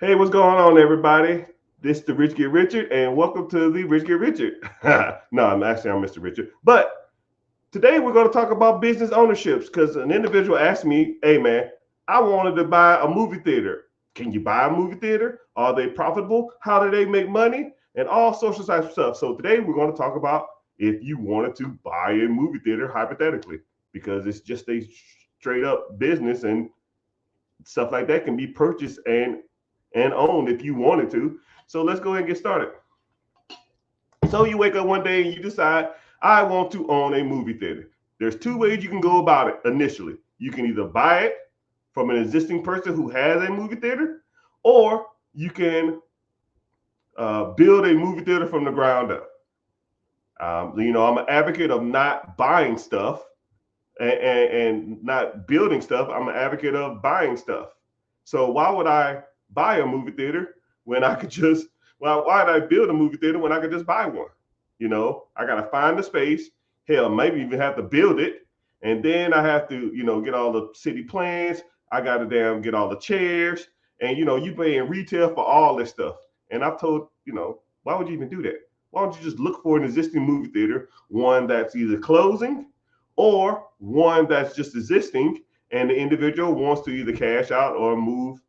Hey, what's going on, everybody? This is the Rich Get Richard, and welcome to the Rich Get Richard. No, I'm Mr. Richard. But today we're going to talk about business ownerships because an individual asked me, "Hey, man, I wanted to buy a movie theater. Can you buy a movie theater? Are they profitable? How do they make money? And all social type stuff." So today we're going to talk about if you wanted to buy a movie theater hypothetically, because it's just a straight up business and stuff like that can be purchased and owned if you wanted to. So let's go ahead and get started. So you wake up one day and you decide, I want to own a movie theater. There's two ways you can go about it initially. You can either buy it from an existing person who has a movie theater, or you can build a movie theater from the ground up. I'm an advocate of not buying stuff and not building stuff. I'm an advocate of buying stuff. So why would I buy a movie theater when I could just why would I build a movie theater when I could just buy one? I gotta find the space. Hell, maybe even have to build it, and then I have to, get all the city plans. I gotta get all the chairs, and you pay in retail for all this stuff. And I've told, why would you even do that? Why don't you just look for an existing movie theater, one that's either closing or one that's just existing, and the individual wants to either cash out or move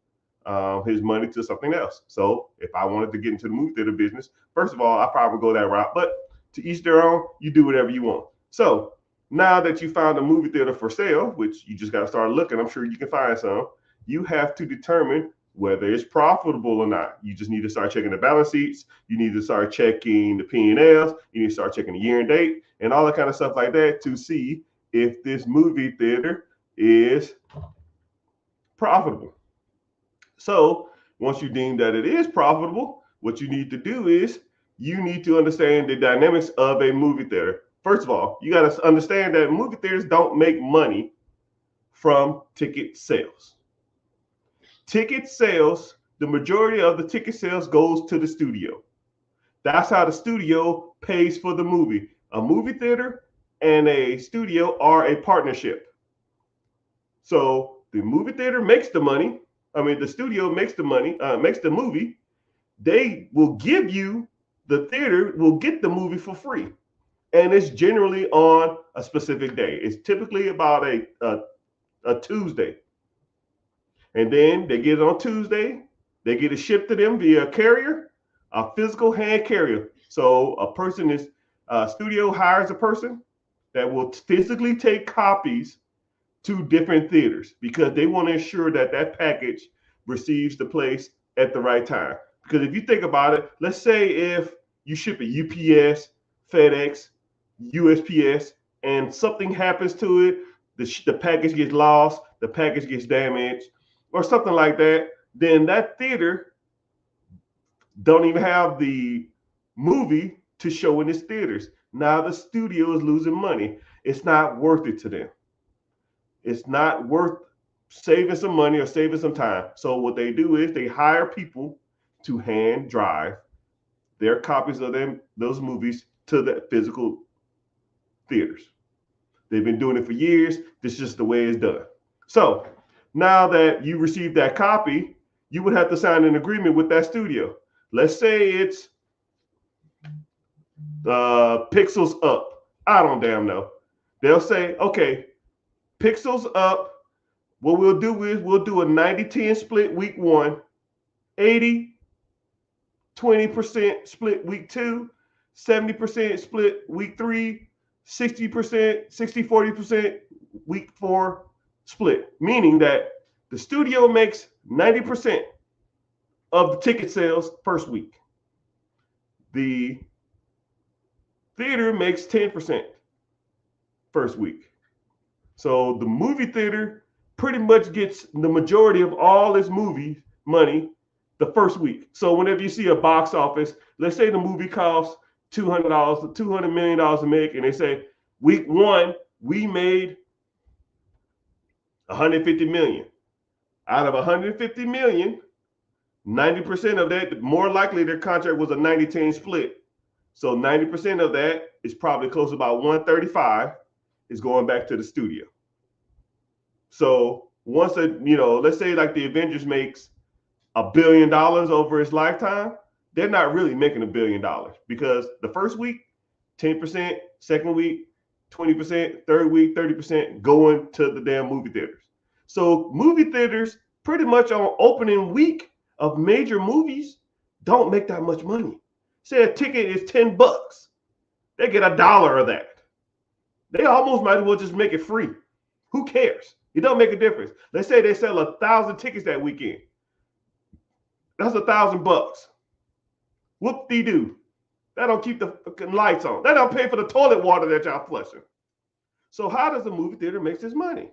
his money to something else. So if I wanted to get into the movie theater business, first of all, I probably go that route. But to each their own, you do whatever you want. So now that you found a movie theater for sale, which you just got to start looking, I'm sure you can find some. You have to determine whether it's profitable or not. You just need to start checking the balance sheets. You need to start checking the P&Ls. You need to start checking the year and date and all that kind of stuff like that to see if this movie theater is profitable. So once you deem that it is profitable, what you need to do is you need to understand the dynamics of a movie theater. First of all, you got to understand that movie theaters don't make money from ticket sales. Ticket sales, the majority of the ticket sales goes to the studio. That's how the studio pays for the movie. A movie theater and a studio are a partnership. So the movie theater makes the money. The studio makes the money, makes the movie. They will give you, the theater will get the movie for free. And it's generally on a specific day. It's typically about a Tuesday. And then they get it on Tuesday. They get it shipped to them via a carrier, a physical hand carrier. So a person is, studio hires a person that will physically take copies to different theaters because they want to ensure that that package receives the place at the right time. Because if you think about it, let's say if you ship a UPS, FedEx, USPS, and something happens to it, the package gets lost, the package gets damaged, or something like that, then that theater don't even have the movie to show in its theaters. Now the studio is losing money. It's not worth it to them. It's not worth saving some money or saving some time. So what they do is they hire people to hand drive their copies of those movies to the physical theaters. They've been doing it for years. This is just the way it's done. So now that you receive that copy, you would have to sign an agreement with that studio. Let's say it's Pixels Up. I don't damn know. They'll say, okay, Pixels Up. What we'll do is we'll do a 90-10 split week one, 80-20% split week two, 70% split week three, 60%, 60-40% week four split. Meaning that the studio makes 90% of the ticket sales first week. The theater makes 10% first week. So the movie theater pretty much gets the majority of all its movie money the first week. So whenever you see a box office, let's say the movie costs $200 to make, and they say week one we made 150 million. Out of 150 million, 90% of that, more likely their contract was a 90-10 split. So 90% of that is probably close to about 135 is going back to the studio. So once let's say like the Avengers makes $1 billion over its lifetime, they're not really making $1 billion because the first week, 10%, second week, 20%, third week, 30% going to the damn movie theaters. So movie theaters pretty much on opening week of major movies don't make that much money. Say a ticket is $10, they get $1 of that. They almost might as well just make it free. Who cares? It don't make a difference. Let's say they sell 1,000 tickets that weekend. That's $1,000. Whoop-de-doo. That don't keep the fucking lights on. That don't pay for the toilet water that y'all flushing. So how does a movie theater make its money?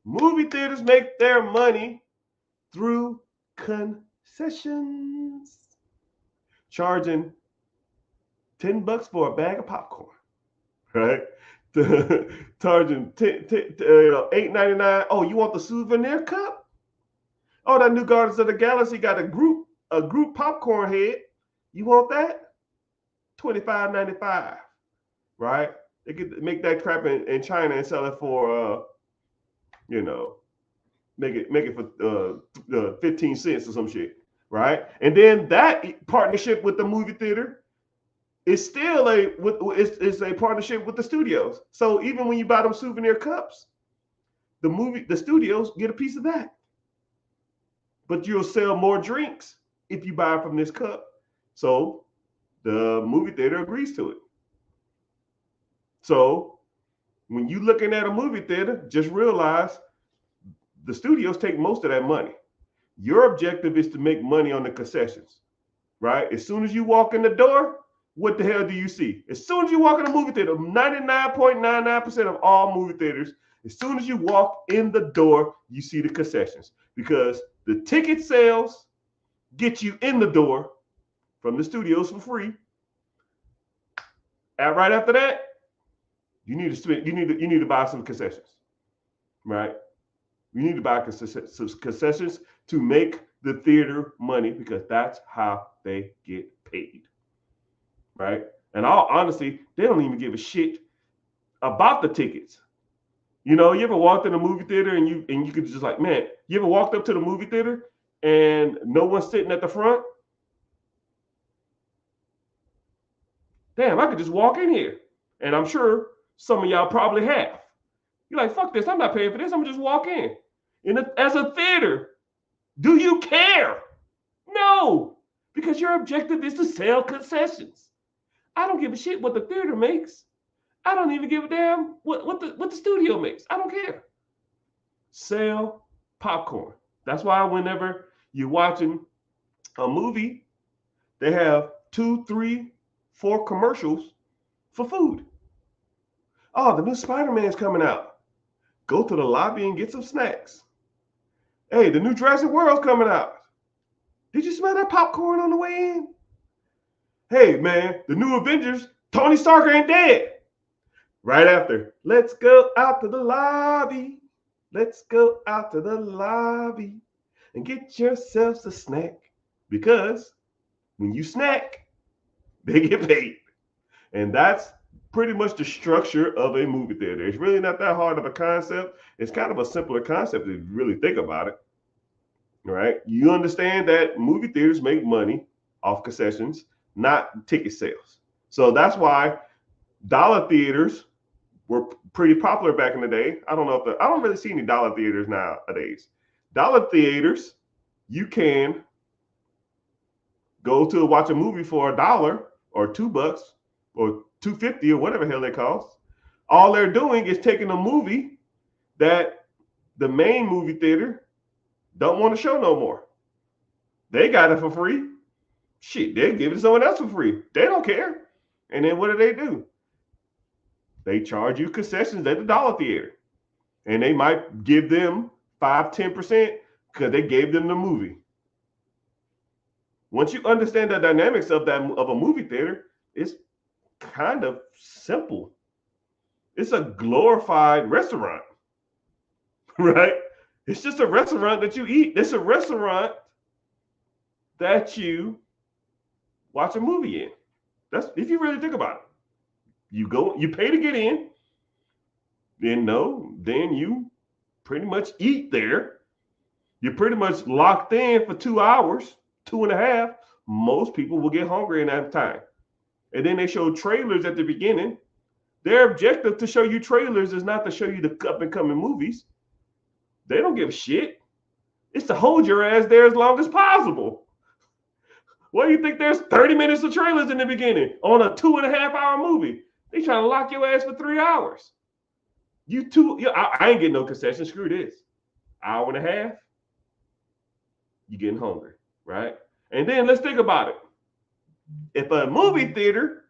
Movie theaters make their money through concessions. Charging $10 for a bag of popcorn, right? Charging $8.99. Oh, you want the souvenir cup? Oh, that new Guardians of the Galaxy got a group popcorn head. You want that? $25.95, right? They could make that crap in China and sell it for make it for 15 cents or some shit, right? And then that partnership with the movie theater is still a partnership with the studios. So even when you buy them souvenir cups, the studios get a piece of that. But you'll sell more drinks if you buy from this cup. So the movie theater agrees to it. So when you're looking at a movie theater, just realize the studios take most of that money. Your objective is to make money on the concessions, right? As soon as you walk in the door, what the hell do you see? As soon as you walk in a movie theater, 99.99% of all movie theaters, as soon as you walk in the door, you see the concessions because the ticket sales get you in the door from the studios for free. And right after that, you need to buy some concessions, right? You need to buy concessions to make the theater money because that's how they get paid, right? And all honesty, they don't even give a shit about the tickets. You ever walked in a movie theater and you could just like, man, you ever walked up to the movie theater and no one's sitting at the front? Damn, I could just walk in here. And I'm sure some of y'all probably have. You're like, fuck this, I'm not paying for this, I'm gonna just walk in. As a theater, do you care? No, because your objective is to sell concessions. I don't give a shit what the theater makes. I don't even give a damn what the studio makes. I don't care. Sell popcorn. That's why whenever you're watching a movie, they have 2, 3, 4 commercials for food. Oh, the new Spider-Man's coming out. Go to the lobby and get some snacks. Hey, the new Jurassic World's coming out. Did you smell that popcorn on the way in? Hey, man, the new Avengers, Tony Stark ain't dead. Right after, let's go out to the lobby. Let's go out to the lobby and get yourselves a snack. Because when you snack, they get paid. And that's pretty much the structure of a movie theater. It's really not that hard of a concept. It's kind of a simpler concept if you really think about it. Right? You understand that movie theaters make money off concessions, not ticket sales. So that's why dollar theaters were pretty popular back in the day. I don't really see any dollar theaters nowadays. Dollar theaters, you can go to watch a movie for $1 or $2 or $2.50 or whatever the hell they cost. All they're doing is taking a movie that the main movie theater don't want to show no more. They got it for free. Shit, they give it to someone else for free. They don't care. And then what do? They charge you concessions at the dollar theater. And they might give them 5-10% because they gave them the movie. Once you understand the dynamics of a movie theater, it's kind of simple. It's a glorified restaurant, right? It's just a restaurant that you eat. It's a restaurant that you watch a movie in. That's if you really think about it. You go, you pay to get in, then you pretty much eat there, You're pretty much locked in for 2 hours, 2.5. Most people will get hungry in that time. And then they show trailers at the beginning. Their objective to show you trailers is not to show you the up and coming movies. They don't give a shit. It's to hold your ass there as long as possible. Why do you think there's 30 minutes of trailers in the beginning on a 2.5-hour movie? They trying to lock your ass for 3 hours. I ain't getting no concession. Screw this. Hour and a half, you're getting hungry, right? And then let's think about it. If a movie theater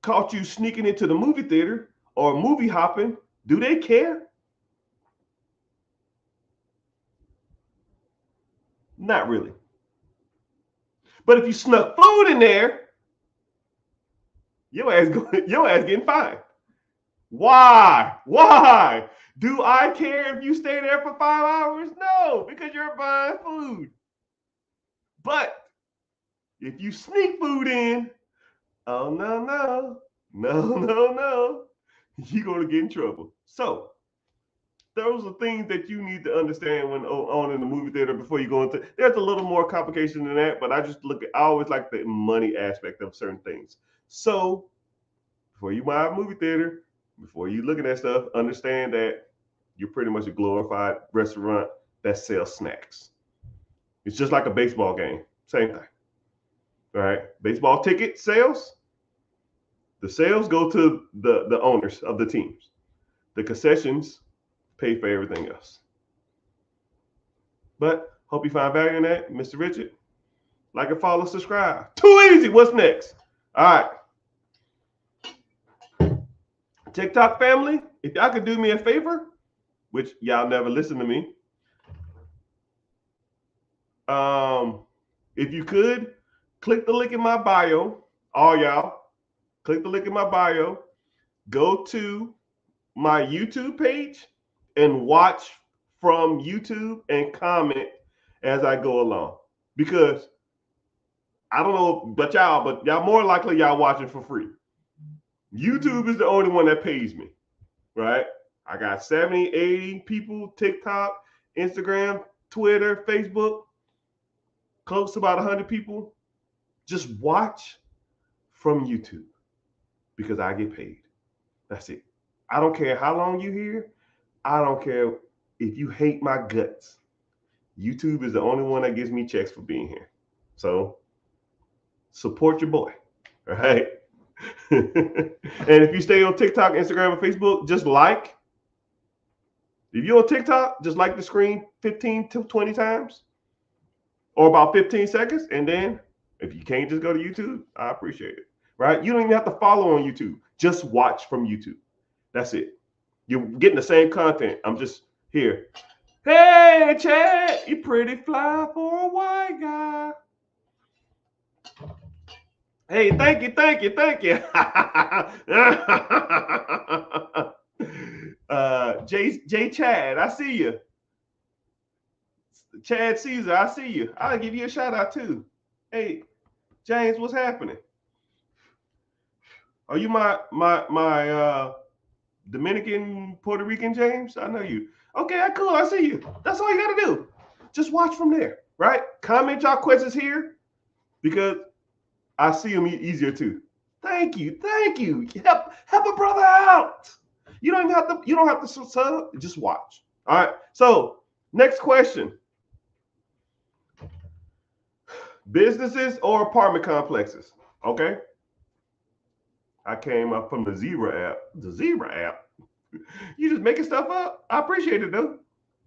caught you sneaking into the movie theater or movie hopping, do they care? Not really. But if you snuck food in there, your ass getting fined. Why? Why? Do I care if you stay there for 5 hours? No, because you're buying food. But if you sneak food in, oh no, you're gonna get in trouble. So those are things that you need to understand when on in the movie theater before you go into. There's a little more complication than that, but I always like the money aspect of certain things. So before you buy a movie theater, before you look at that stuff, understand that you're pretty much a glorified restaurant that sells snacks. It's just like a baseball game, same thing. All right, baseball ticket sales. The sales go to the owners of the teams. The concessions pay for everything else. But hope you find value in that, Mr. Richard. Like and follow, subscribe. Too easy. What's next? All right. TikTok family, if y'all could do me a favor, which y'all never listen to me. If you could, click the link in my bio. All y'all, click the link in my bio. Go to my YouTube page and watch from YouTube and comment as I go along. Because I don't know, but y'all more likely y'all watching for free. YouTube is the only one that pays me, right? I got 70, 80 people, TikTok, Instagram, Twitter, Facebook, close to about 100 people. Just watch from YouTube because I get paid. That's it. I don't care how long you're here. I don't care if you hate my guts. YouTube is the only one that gives me checks for being here. So support your boy, all right? And if you stay on TikTok, Instagram, and Facebook, just like. If you're on TikTok, just like the screen 15 to 20 times or about 15 seconds. And then if you can't just go to YouTube, I appreciate it, right? You don't even have to follow on YouTube. Just watch from YouTube. That's it. You're getting the same content. I'm just here. Hey, Chad, you pretty fly for a white guy. Hey, thank you. J Chad, I see you. Chad Caesar, I see you. I'll give you a shout out too. Hey, James, what's happening? Are you my Dominican, Puerto Rican James? I know you. Okay, cool. I see you. That's all you got to do. Just watch from there, right? Comment y'all questions here because I see them easier too. Thank you. Help a brother out. You don't have to sub. Just watch. All right. So next question: businesses or apartment complexes? Okay. I came up from the Zebra app. The Zebra app. You just making stuff up? I appreciate it though.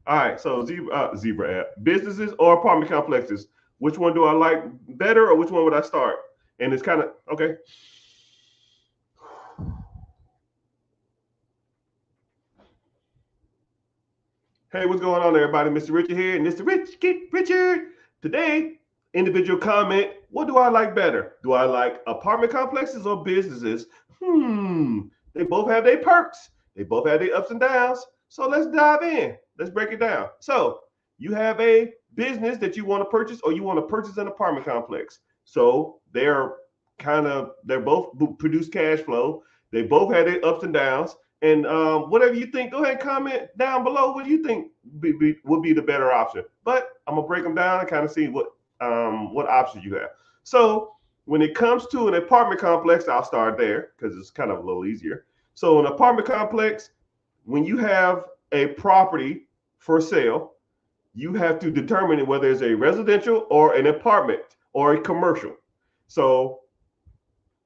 All right, so Zebra app. Businesses or apartment complexes? Which one do I like better, or which one would I start? And it's kind of okay. Hey, what's going on, everybody? Mr. Richard here, and Mr. Richard. Today, individual comment. What do I like better? Do I like apartment complexes or businesses? They both have their perks. They both have their ups and downs. So let's dive in. Let's break it down. So you have a business that you want to purchase, or you want to purchase an apartment complex. So they both produce cash flow. They both have their ups and downs. And whatever you think, go ahead and comment down below. What do you think would be the better option? But I'm gonna break them down and kind of see what options you have. So when it comes to an apartment complex, I'll start there because it's kind of a little easier. So an apartment complex, when you have a property for sale, you have to determine whether it's a residential or an apartment or a commercial. So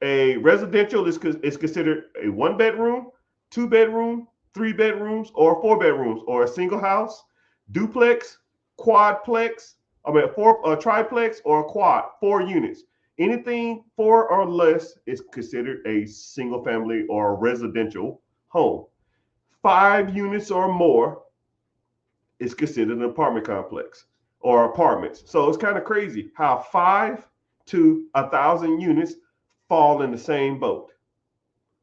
a residential is considered a 1 bedroom, 2 bedroom, 3 bedrooms, or 4 bedrooms, or a single house, duplex, quadplex, a triplex, or a quad, 4 units. Anything 4 or less is considered a single family or a residential home. 5 units or more is considered an apartment complex or apartments. So it's kind of crazy how 5 to 1,000 units fall in the same boat.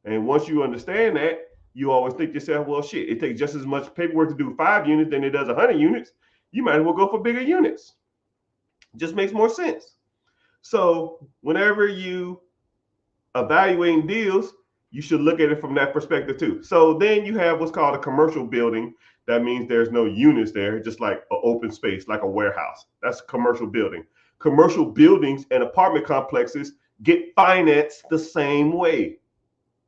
And once you understand that, you always think to yourself, well, shit, it takes just as much paperwork to do 5 units than it does 100 units. You might as well go for bigger units. Just makes more sense. So whenever you evaluating deals, you should look at it from that perspective too. So then you have what's called a commercial building. That means there's no units there, just like an open space, like a warehouse. That's a commercial building. Commercial buildings and apartment complexes get financed the same way.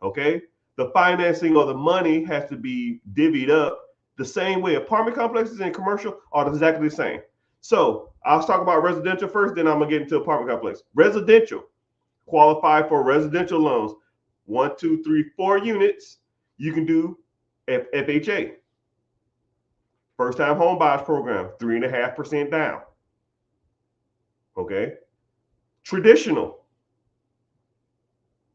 Okay? The financing or the money has to be divvied up the same way. Apartment complexes and commercial are exactly the same. So I'll talk about residential first, then I'm gonna get into apartment complex. Residential qualify for residential loans. 1, 2, 3, 4 units. You can do FHA, first time home buyers program, 3.5% down. Okay. Traditional.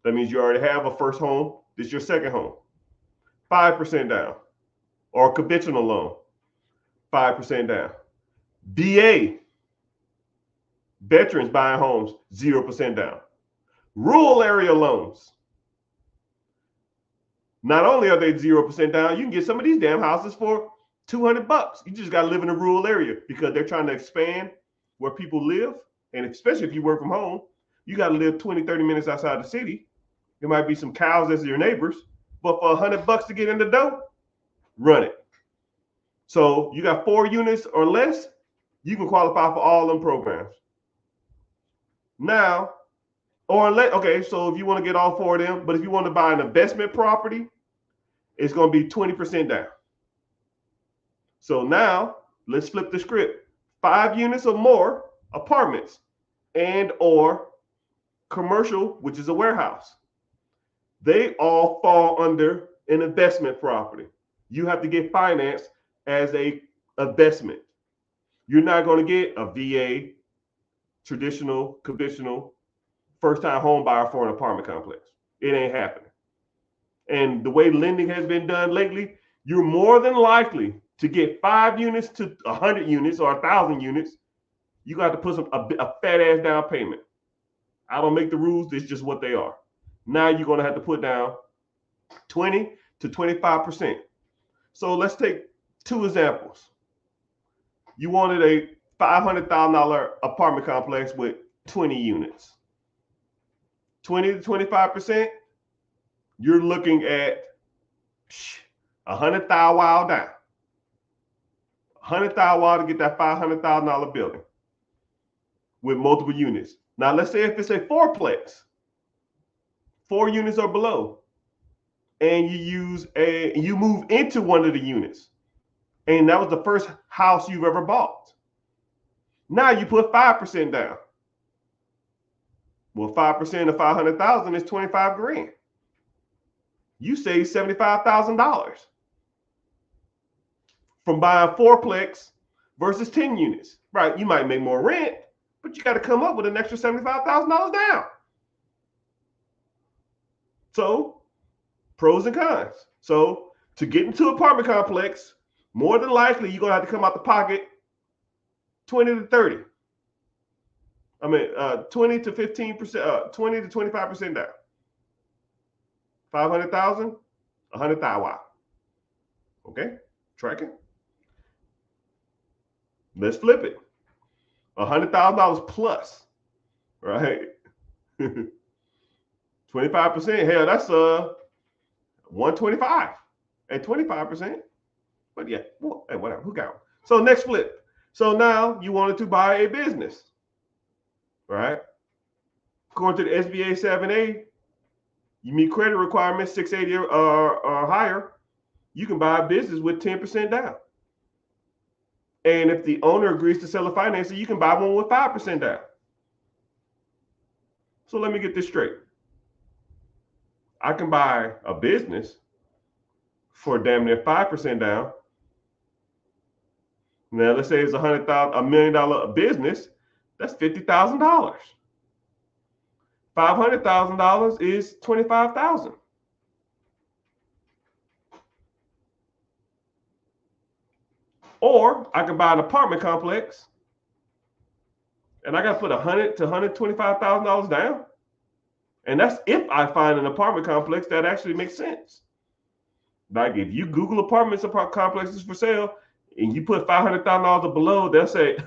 That means you already have a first home. This is your second home. 5% down. Or conventional loan, 5% down. VA, veterans buying homes, 0% down. Rural area loans. Not only are they 0% down, you can get some of these damn houses for $200. You just got to live in a rural area because they're trying to expand where people live. And especially if you work from home, you got to live 20, 30 minutes outside the city. There might be some cows as your neighbors, but for $100 to get in the door, run it. So you got 4 units or less, you can qualify for all them programs. Now, okay, so if you want to get all 4 of them, but if you want to buy an investment property, it's going to be 20% down. So now let's flip the script. 5 units or more apartments and or commercial, which is a warehouse. They all fall under an investment property. You have to get financed as a investment. You're not going to get a VA, traditional, conventional, first-time home buyer for an apartment complex. It ain't happening. And the way lending has been done lately, you're more than likely to get 5 units to 100 units or 1,000 units. You got to put a fat ass down payment. I don't make the rules. It's just what they are. Now you're going to have to put down 20 to 25%. So let's take 2 examples. You wanted a $500,000 apartment complex with 20 units. 20 to 25%, you're looking at $100,000 down. $100,000 to get that $500,000 building with multiple units. Now let's say if it's a 4-plex, 4 units or below, and you move into one of the units, and that was the first house you've ever bought. Now you put 5% down. Well, 5% of 500,000 is 25 grand. You save $75,000 from buying 4-plex versus 10 units. Right? You might make more rent, but you got to come up with an extra $75,000 down. So, pros and cons. So, to get into an apartment complex, more than likely you're gonna have to come out the pocket 20 to 30. 20 to 15%, 20 to 25% down. 500,000, 100,000. Wow. Okay, tracking. Let's flip it. $100,000 plus, right? 25%. Hell, that's 125. at 25%. But yeah, well, hey, whatever. Who got it? So next flip. So now you wanted to buy a business, right? According to the SBA 7A, you meet credit requirements 680 or higher. You can buy a business with 10% down. And if the owner agrees to sell a financing, you can buy one with 5% down. So let me get this straight. I can buy a business for damn near 5% down. Now let's say it's $100,000, $1 million business. That's $50,000. $500,000 is $25,000. Or I can buy an apartment complex, and I got to put $100,000 to $125,000 down. And that's if I find an apartment complex that actually makes sense. Like if you Google apartment complexes for sale and you put $500,000 or below, they'll say,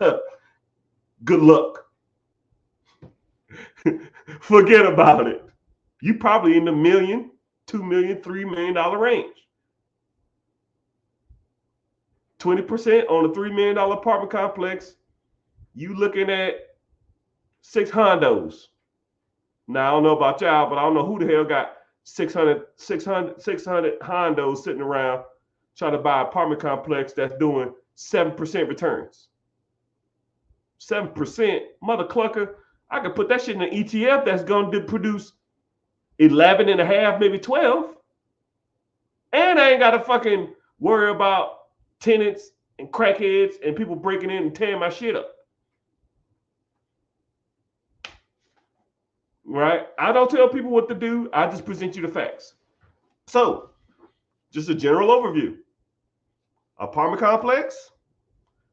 good luck. Forget about it. You probably in the $1 million, $2 million, $3 million range. 20% on a $3 million apartment complex, you looking at 6 hondos. Now, I don't know about y'all, but I don't know who the hell got 600 hondos sitting around trying to buy an apartment complex that's doing 7% returns. 7%, mother clucker. I could put that shit in an ETF that's going to produce 11 and a half, maybe 12. And I ain't got to fucking worry about tenants and crackheads and people breaking in and tearing my shit up. Right? I don't tell people what to do. I just present you the facts. So, just a general overview. Apartment complex,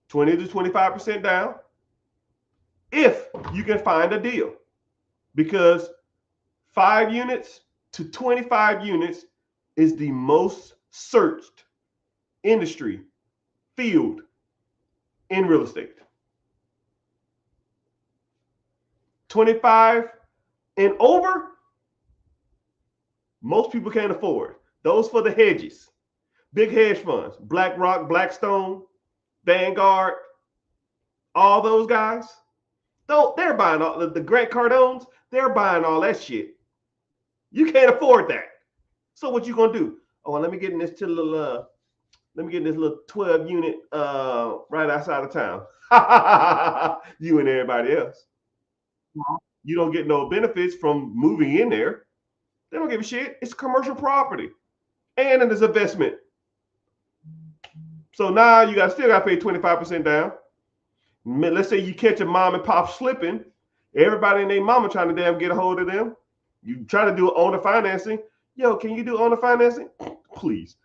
20 to 25% down. If you can find a deal. Because 5 units to 25 units is the most searched industry field in real estate. 25 and over, most people can't afford. Those for the hedges. Big hedge funds, BlackRock, Blackstone, Vanguard, all those guys. Though they're buying all the Grant Cardones, they're buying all that shit. You can't afford that. So what you gonna do? Oh, well, let me get in this little 12 unit right outside of town. You and everybody else. You don't get no benefits from moving in there. They don't give a shit. It's commercial property. And it is investment. So now you still got to pay 25% down. Let's say you catch a mom and pop slipping. Everybody and their mama trying to damn get a hold of them. You try to do owner financing. Yo, can you do owner financing? Please.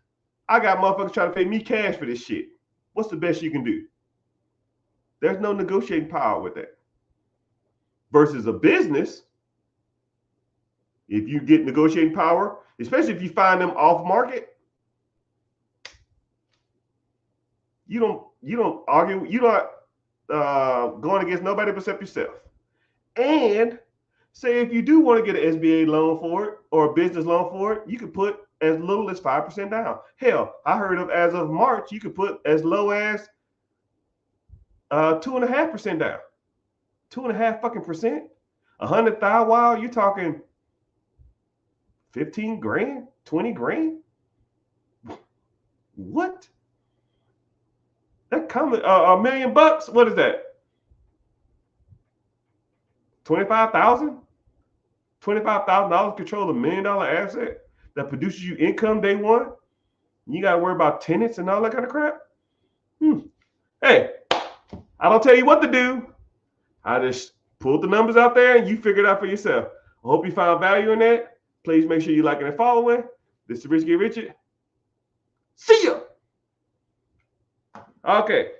I got motherfuckers trying to pay me cash for this shit. What's the best you can do? There's no negotiating power with that. Versus a business, if you get negotiating power, especially if you find them off market, you don't argue, you're not going against nobody except yourself. And say if you do want to get an SBA loan for it or a business loan for it, you can put as little as 5% down. Hell, I heard of as of March, you could put as low as 2.5% down. 2.5 fucking percent. 100,000. Wow, you're talking 15 grand, 20 grand. What? That coming $1 million bucks. What is that? 25,000. $25,000 control $1 million asset that produces you income day one. You got to worry about tenants and all that kind of crap. Hey, I don't tell you what to do. I just pulled the numbers out there and you figure it out for yourself. I hope you found value in that. Please make sure you liking and following. This is Rich Get Richard. See ya. Okay.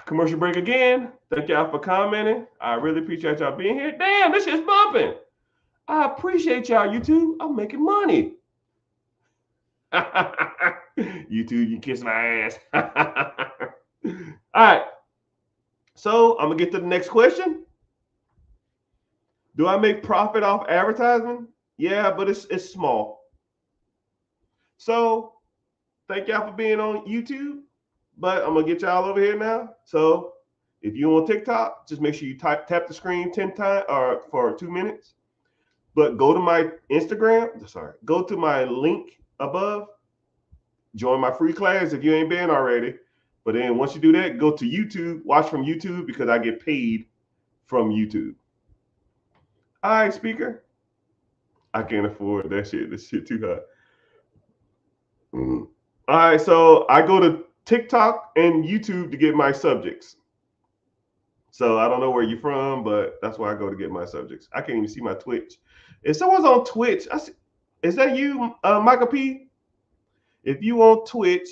Commercial break again. Thank y'all for commenting. I really appreciate y'all being here. Damn, this shit's bumping. I appreciate y'all, YouTube. I'm making money. YouTube, you kiss my ass. All right. So I'm gonna get to the next question. Do I make profit off advertising? Yeah, but it's small. So thank y'all for being on YouTube. But I'm gonna get y'all over here now. So if you on TikTok, just make sure you tap the screen 10 times or for 2 minutes. But go to my Instagram. Sorry, go to my link above. Join my free class if you ain't been already. But then once you do that, go to YouTube. Watch from YouTube because I get paid from YouTube. All right, speaker. I can't afford that shit. This shit too hot. All right, so I go to TikTok and YouTube to get my subjects. So I don't know where you're from, but that's where I go to get my subjects. I can't even see my Twitch. If someone's on Twitch, is that you, Michael P? If you on Twitch,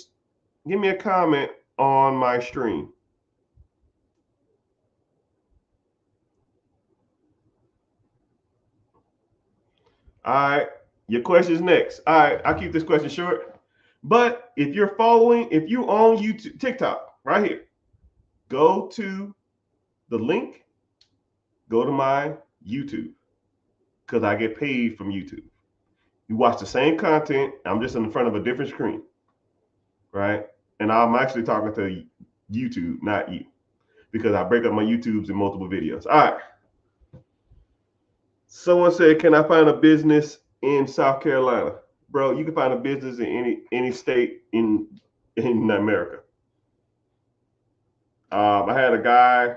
give me a comment on my stream. All right, your question's next. All right, I'll keep this question short. But if you're following, if you on YouTube, TikTok, right here, go to the link, go to my YouTube, because I get paid from YouTube. You watch the same content, I'm just in front of a different screen, right? And I'm actually talking to YouTube, not you, because I break up my YouTubes in multiple videos. All right. Someone said, can I find a business in South Carolina? Bro, you can find a business in any state in America. I had a guy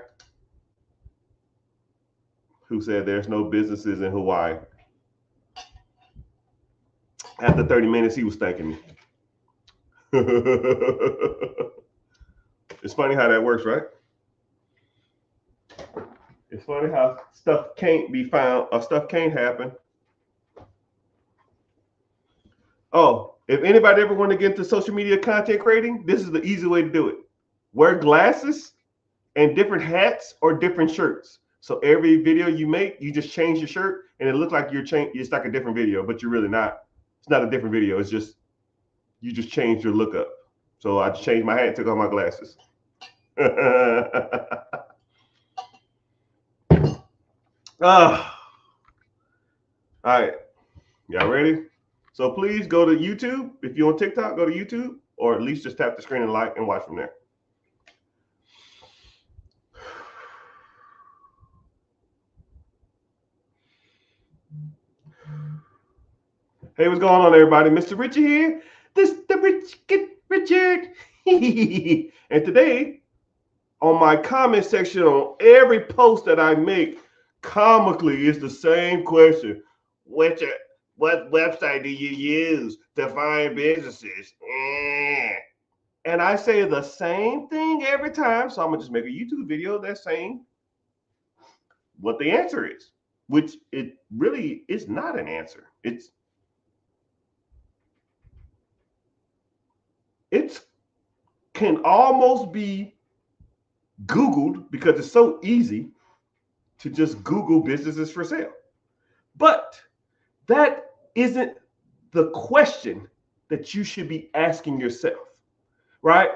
who said there's no businesses in Hawaii. After 30 minutes, he was thanking me. It's funny how that works, right? It's funny how stuff can't be found or stuff can't happen. Oh, if anybody ever want to get into social media content creating, this is the easy way to do it. Wear glasses and different hats or different shirts. So every video you make, you just change your shirt and it looks like it's like a different video, but you're really not. It's not a different video. It's just, you just changed your look up. So I just changed my hat and took off my glasses. All right. Y'all ready? So please go to YouTube. If you're on TikTok, go to YouTube, or at least just tap the screen and like and watch from there. Hey, what's going on, everybody? Mr. Richard here. This is the Richard. And today, on my comment section on every post that I make, comically, is the same question. What website do you use to find businesses? And I say the same thing every time. So I'm going to just make a YouTube video that's saying what the answer is, which it really is not an answer. It can almost be Googled because it's so easy to just Google businesses for sale. But that isn't the question that you should be asking yourself, right?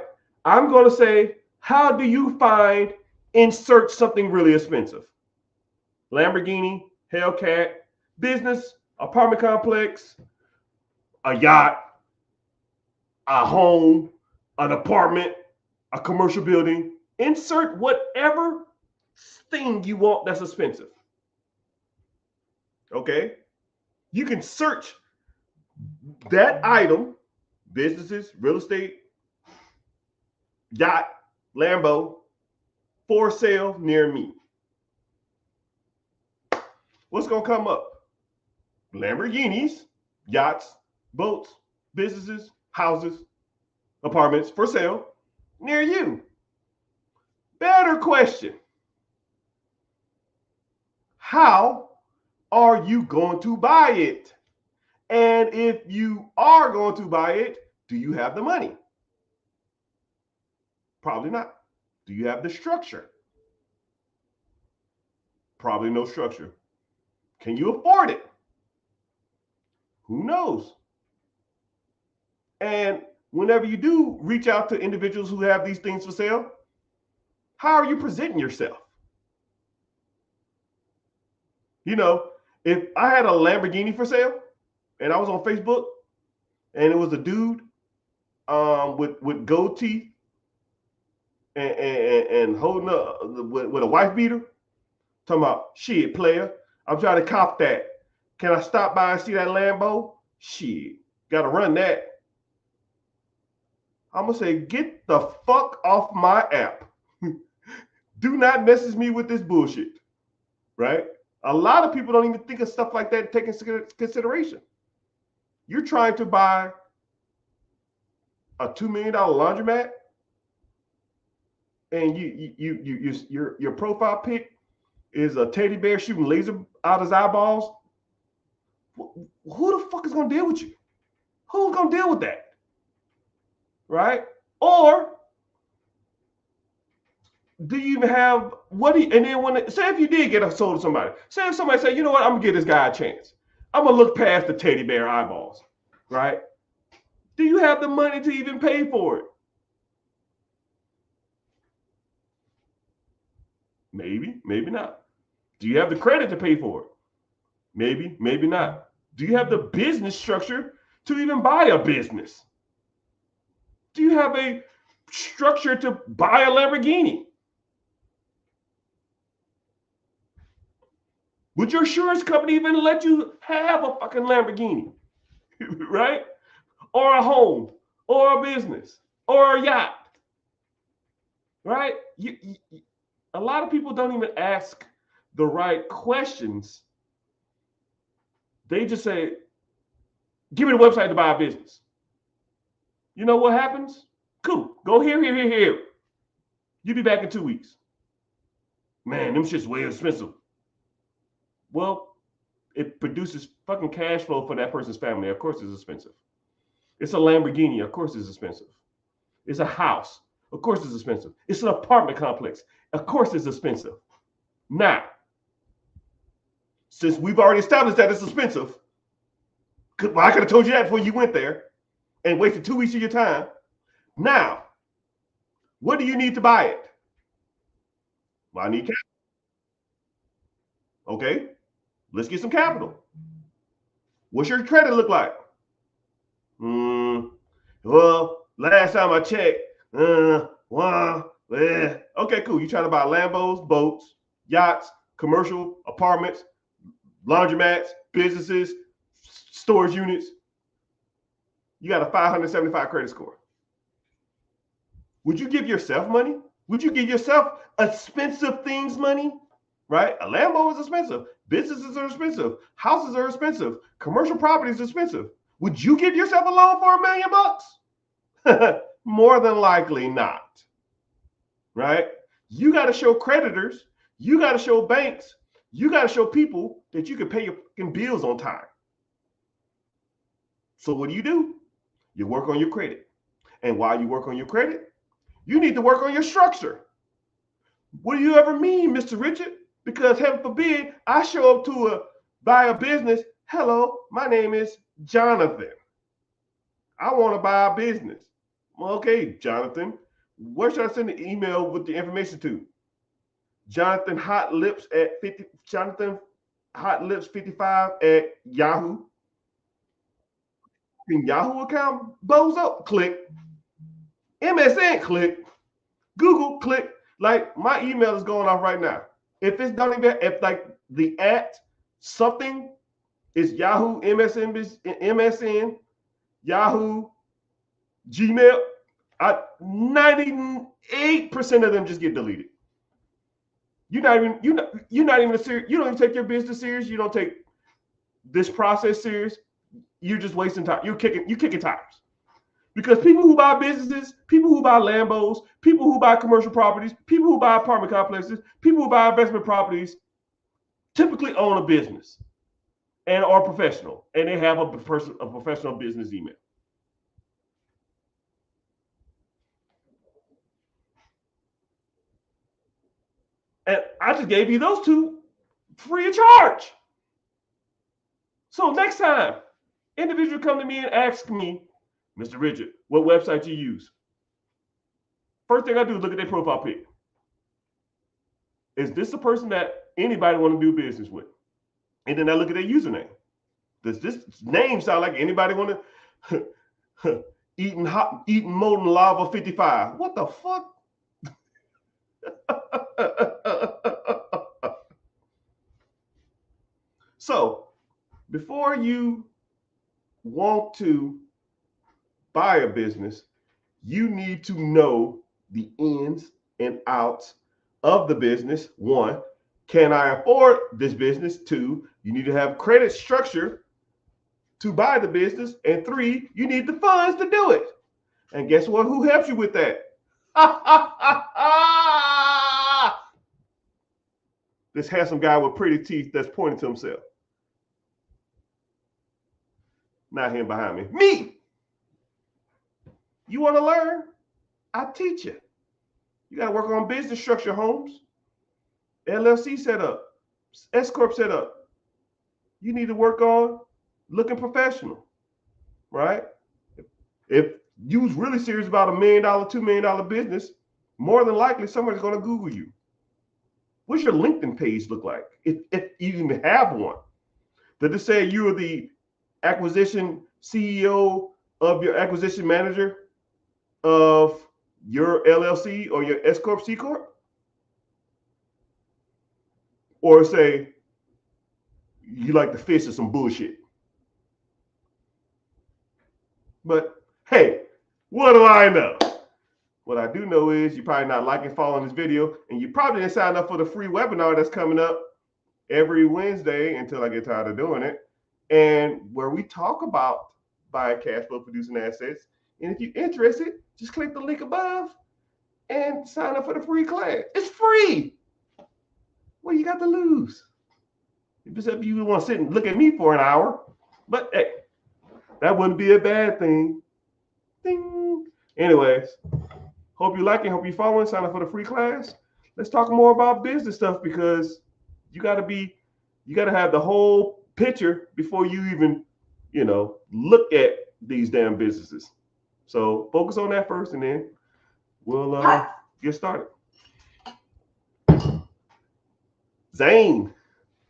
I'm going to say, how do you find, insert something really expensive? Lamborghini, Hellcat, business, apartment complex, a yacht, a home, an apartment, a commercial building. Insert whatever thing you want that's expensive. Okay? You can search that item, businesses, real estate, yacht, Lambo, for sale near me. What's going to come up? Lamborghinis, yachts, boats, businesses, houses, apartments for sale near you. Better question. How are you going to buy it? And if you are going to buy it, do you have the money? Probably not. Do you have the structure? Probably no structure. Can you afford it? Who knows? And whenever you do reach out to individuals who have these things for sale, how are you presenting yourself? You know, if I had a Lamborghini for sale and I was on Facebook, and it was a dude with gold teeth and holding up with a wife beater, talking about, shit, player, I'm trying to cop that. Can I stop by and see that Lambo? Shit, gotta run that. I'm gonna say, get the fuck off my app. Do not message me with this bullshit, right? A lot of people don't even think of stuff like that, take into consideration. You're trying to buy a $2 million laundromat, and your profile pic is a teddy bear shooting laser out his eyeballs. Who the fuck is gonna deal with you? Who's gonna deal with that? Right? Or do you even have and then when say if you did get a sold to somebody, say if somebody say, you know what, I'm gonna give this guy a chance. I'm gonna look past the teddy bear eyeballs, right? Do you have the money to even pay for it? Maybe, maybe not. Do you have the credit to pay for it? Maybe, maybe not. Do you have the business structure to even buy a business? Do you have a structure to buy a Lamborghini? Would your insurance company even let you have a fucking Lamborghini? Right? Or a home, or a business, or a yacht? Right? A lot of people don't even ask the right questions. They just say, give me the website to buy a business. You know what happens? Cool. Go here. You'll be back in 2 weeks. Man, them shit's way expensive. Well, it produces fucking cash flow for that person's family. Of course it's expensive. It's a Lamborghini. Of course it's expensive. It's a house. Of course it's expensive. It's an apartment complex. Of course it's expensive. Now, since we've already established that it's expensive, well, I could have told you that before you went there and wasted 2 weeks of your time. Now, what do you need to buy it? Well, I need capital. Okay, let's get some capital. What's your credit look like? Well, last time I checked, okay, cool. You trying to buy Lambos, boats, yachts, commercial apartments, laundromats, businesses, storage units. You got a 575 credit score. Would you give yourself money? Would you give yourself expensive things money? Right? A Lambo is expensive. Businesses are expensive. Houses are expensive. Commercial property is expensive. Would you give yourself a loan for $1 million? More than likely not. Right? You got to show creditors. You got to show banks. You got to show people that you can pay your bills on time. So what do? You work on your credit. And while you work on your credit, you need to work on your structure. What do you ever mean, Mr. Richard? Because heaven forbid, I show up to buy a business. Hello, my name is Jonathan. I want to buy a business. Well, okay, Jonathan, where should I send the email with the information to? Jonathan Hot Lips at 50. Jonathan Hot Lips 55 at Yahoo. Yahoo account, bozo, click. MSN, click. Google, click. Like my email is going off right now. If it's not even, if like the at something is Yahoo, MSN, Yahoo, Gmail, 98% of them just get deleted. You're not even serious. You don't even take your business serious. You don't take this process serious. You're just wasting time. You're kicking tires. Because people who buy businesses, people who buy Lambos, people who buy commercial properties, people who buy apartment complexes, people who buy investment properties typically own a business and are professional, and they have a professional business email. And I just gave you those two free of charge. So next time, individual come to me and ask me, Mr. Richard, what website you use? First thing I do is look at their profile pic. Is this the person that anybody want to do business with? And then I look at their username. Does this name sound like anybody want to eating molten lava 55. What the fuck? So before you want to buy a business, you need to know the ins and outs of the business. One, can I afford this business? Two, you need to have credit structure to buy the business. And three, you need the funds to do it. And guess what? Who helps you with that? This handsome guy with pretty teeth that's pointing to himself. Not him behind me. Me! You want to learn? I teach you. You got to work on business structure, Holmes. LLC setup, S Corp setup. You need to work on looking professional, right? If you was really serious about $1 million, $2 million business, more than likely somebody's going to Google you. What's your LinkedIn page look like? If you even have one. Did it say you are the acquisition CEO of your acquisition manager of your LLC or your S Corp, C Corp? Or say you like to fish or some bullshit? But hey, what do I know? What I do know is you're probably not liking, following this video, and you probably didn't sign up for the free webinar that's coming up every Wednesday until I get tired of doing it, and where we talk about buying cash flow producing assets. And if you're interested, just click the link above and sign up for the free class. It's free. What you got to lose? Except you want to sit and look at me for an hour. But hey, that wouldn't be a bad thing. Ding. Anyways, hope you like it. Hope you're following. Sign up for the free class. Let's talk more about business stuff because you got to have the whole picture before you even, look at these damn businesses. So focus on that first, and then we'll get started. Zane,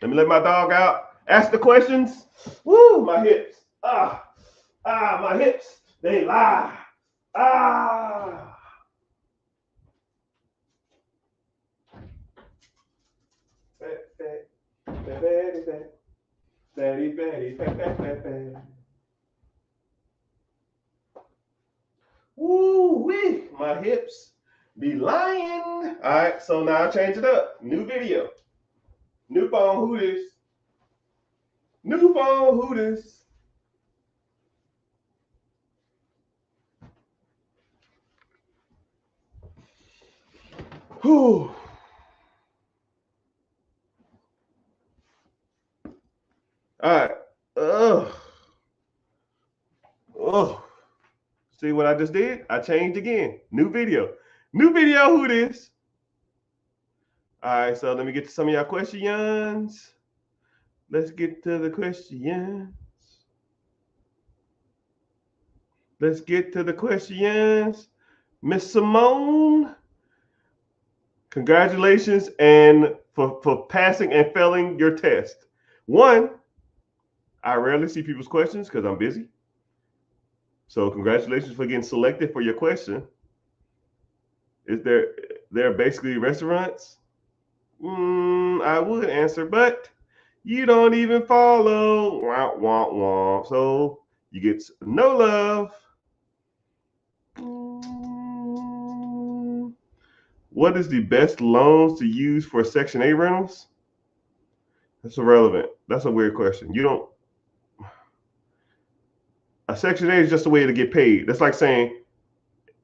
let me let my dog out. Ask the questions. Woo, my hips. My hips. They lie. Woo wee, my hips be lying. All right, so now I change it up. New video. New phone, who this? New phone, who this? Whew. All right. See what I just did? I changed again. New video. New video, who this? All right, so let me get to some of y'all questions. Let's get to the questions. Let's get to the questions. Miss Simone, congratulations and for passing and failing your test. One, I rarely see people's questions because I'm busy. So congratulations for getting selected for your question. Is there basically restaurants? I would answer, but you don't even follow. Wah, wah, wah. So you get no love. What is the best loans to use for Section 8 rentals? That's irrelevant. That's a weird question. A Section 8 is just a way to get paid. That's like saying,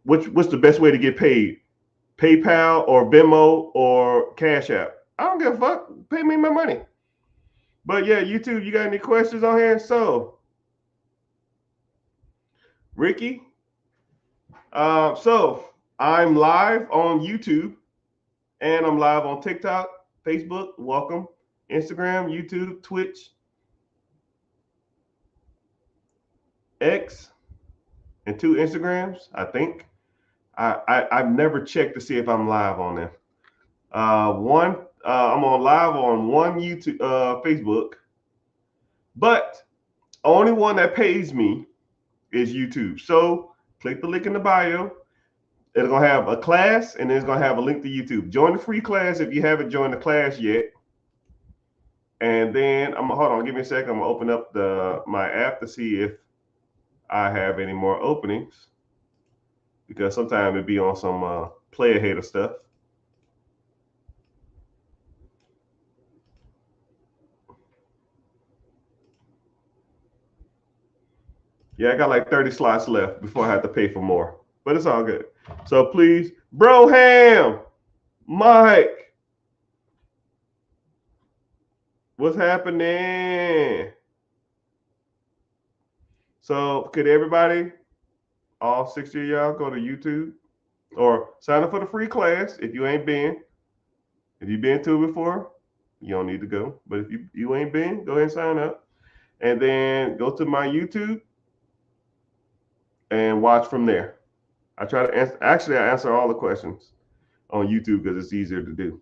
what's the best way to get paid? PayPal or Venmo or Cash App? I don't give a fuck. Pay me my money. But yeah, YouTube, you got any questions on here? So, Ricky. So I'm live on YouTube and I'm live on TikTok, Facebook, welcome, Instagram, YouTube, Twitch, X, and 2 Instagrams, I think. I've never checked to see if I'm live on them. I'm on live on one YouTube, Facebook, but only one that pays me is YouTube. So click the link in the bio. It's gonna have a class, and then it's gonna have a link to YouTube. Join the free class if you haven't joined the class yet. And then hold on, give me a second. I'm gonna open up my app to see if I have any more openings, because sometimes it be on some player hater stuff. Yeah, I got like 30 slots left before I have to pay for more, but it's all good. So please, Broham, Mike, what's happening? So could everybody, all 60 of y'all, go to YouTube or sign up for the free class if you ain't been. If you've been to it before, you don't need to go. But if you ain't been, go ahead and sign up. And then go to my YouTube and watch from there. I try to answer, actually, I answer all the questions on YouTube because it's easier to do.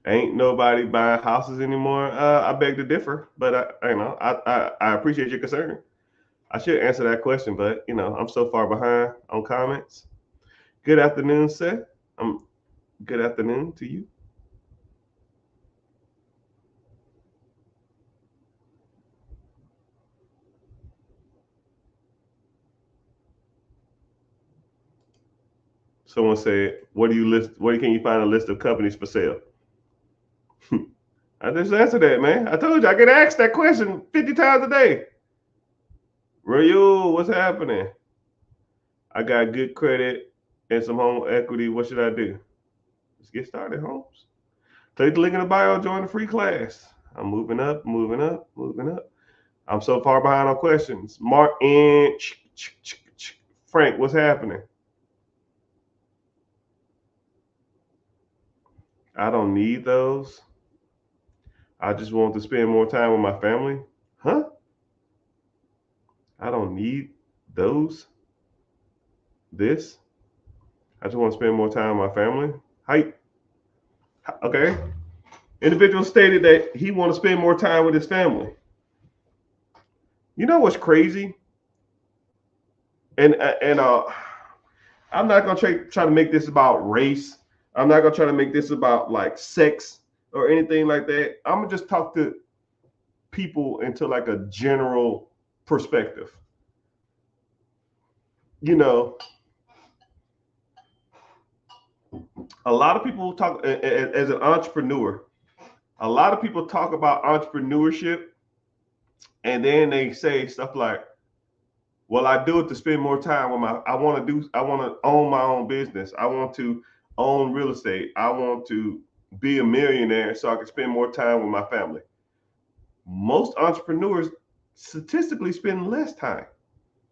Ain't nobody buying houses anymore. I beg to differ, but I appreciate your concern. I should answer that question, but I'm so far behind on comments. Good afternoon, Seth. Good afternoon to you. Someone said, "What do you list? Where can you find a list of companies for sale?" I just answered that, man. I told you I get asked that question 50 times a day. Rayo, what's happening? I got good credit and some home equity. What should I do? Let's get started, Holmes. Click the link in the bio, join the free class. I'm moving up, moving up, moving up. I'm so far behind on questions. Martin, Frank, what's happening? I don't need those. I just want to spend more time with my family. Huh? I don't need those. This. I just want to spend more time with my family. Hi. Okay. Individual stated that he want to spend more time with his family. You know what's crazy? And I'm not gonna try to make this about race. I'm not gonna try to make this about like sex or anything like that. I'm gonna just talk to people into like a general perspective. A lot of people talk as an entrepreneur. A lot of people talk about entrepreneurship, and then they say stuff like, well, I do it to spend more time with I want to own my own business. I want to own real estate. I want to be a millionaire so I can spend more time with my family. Most entrepreneurs statistically spend less time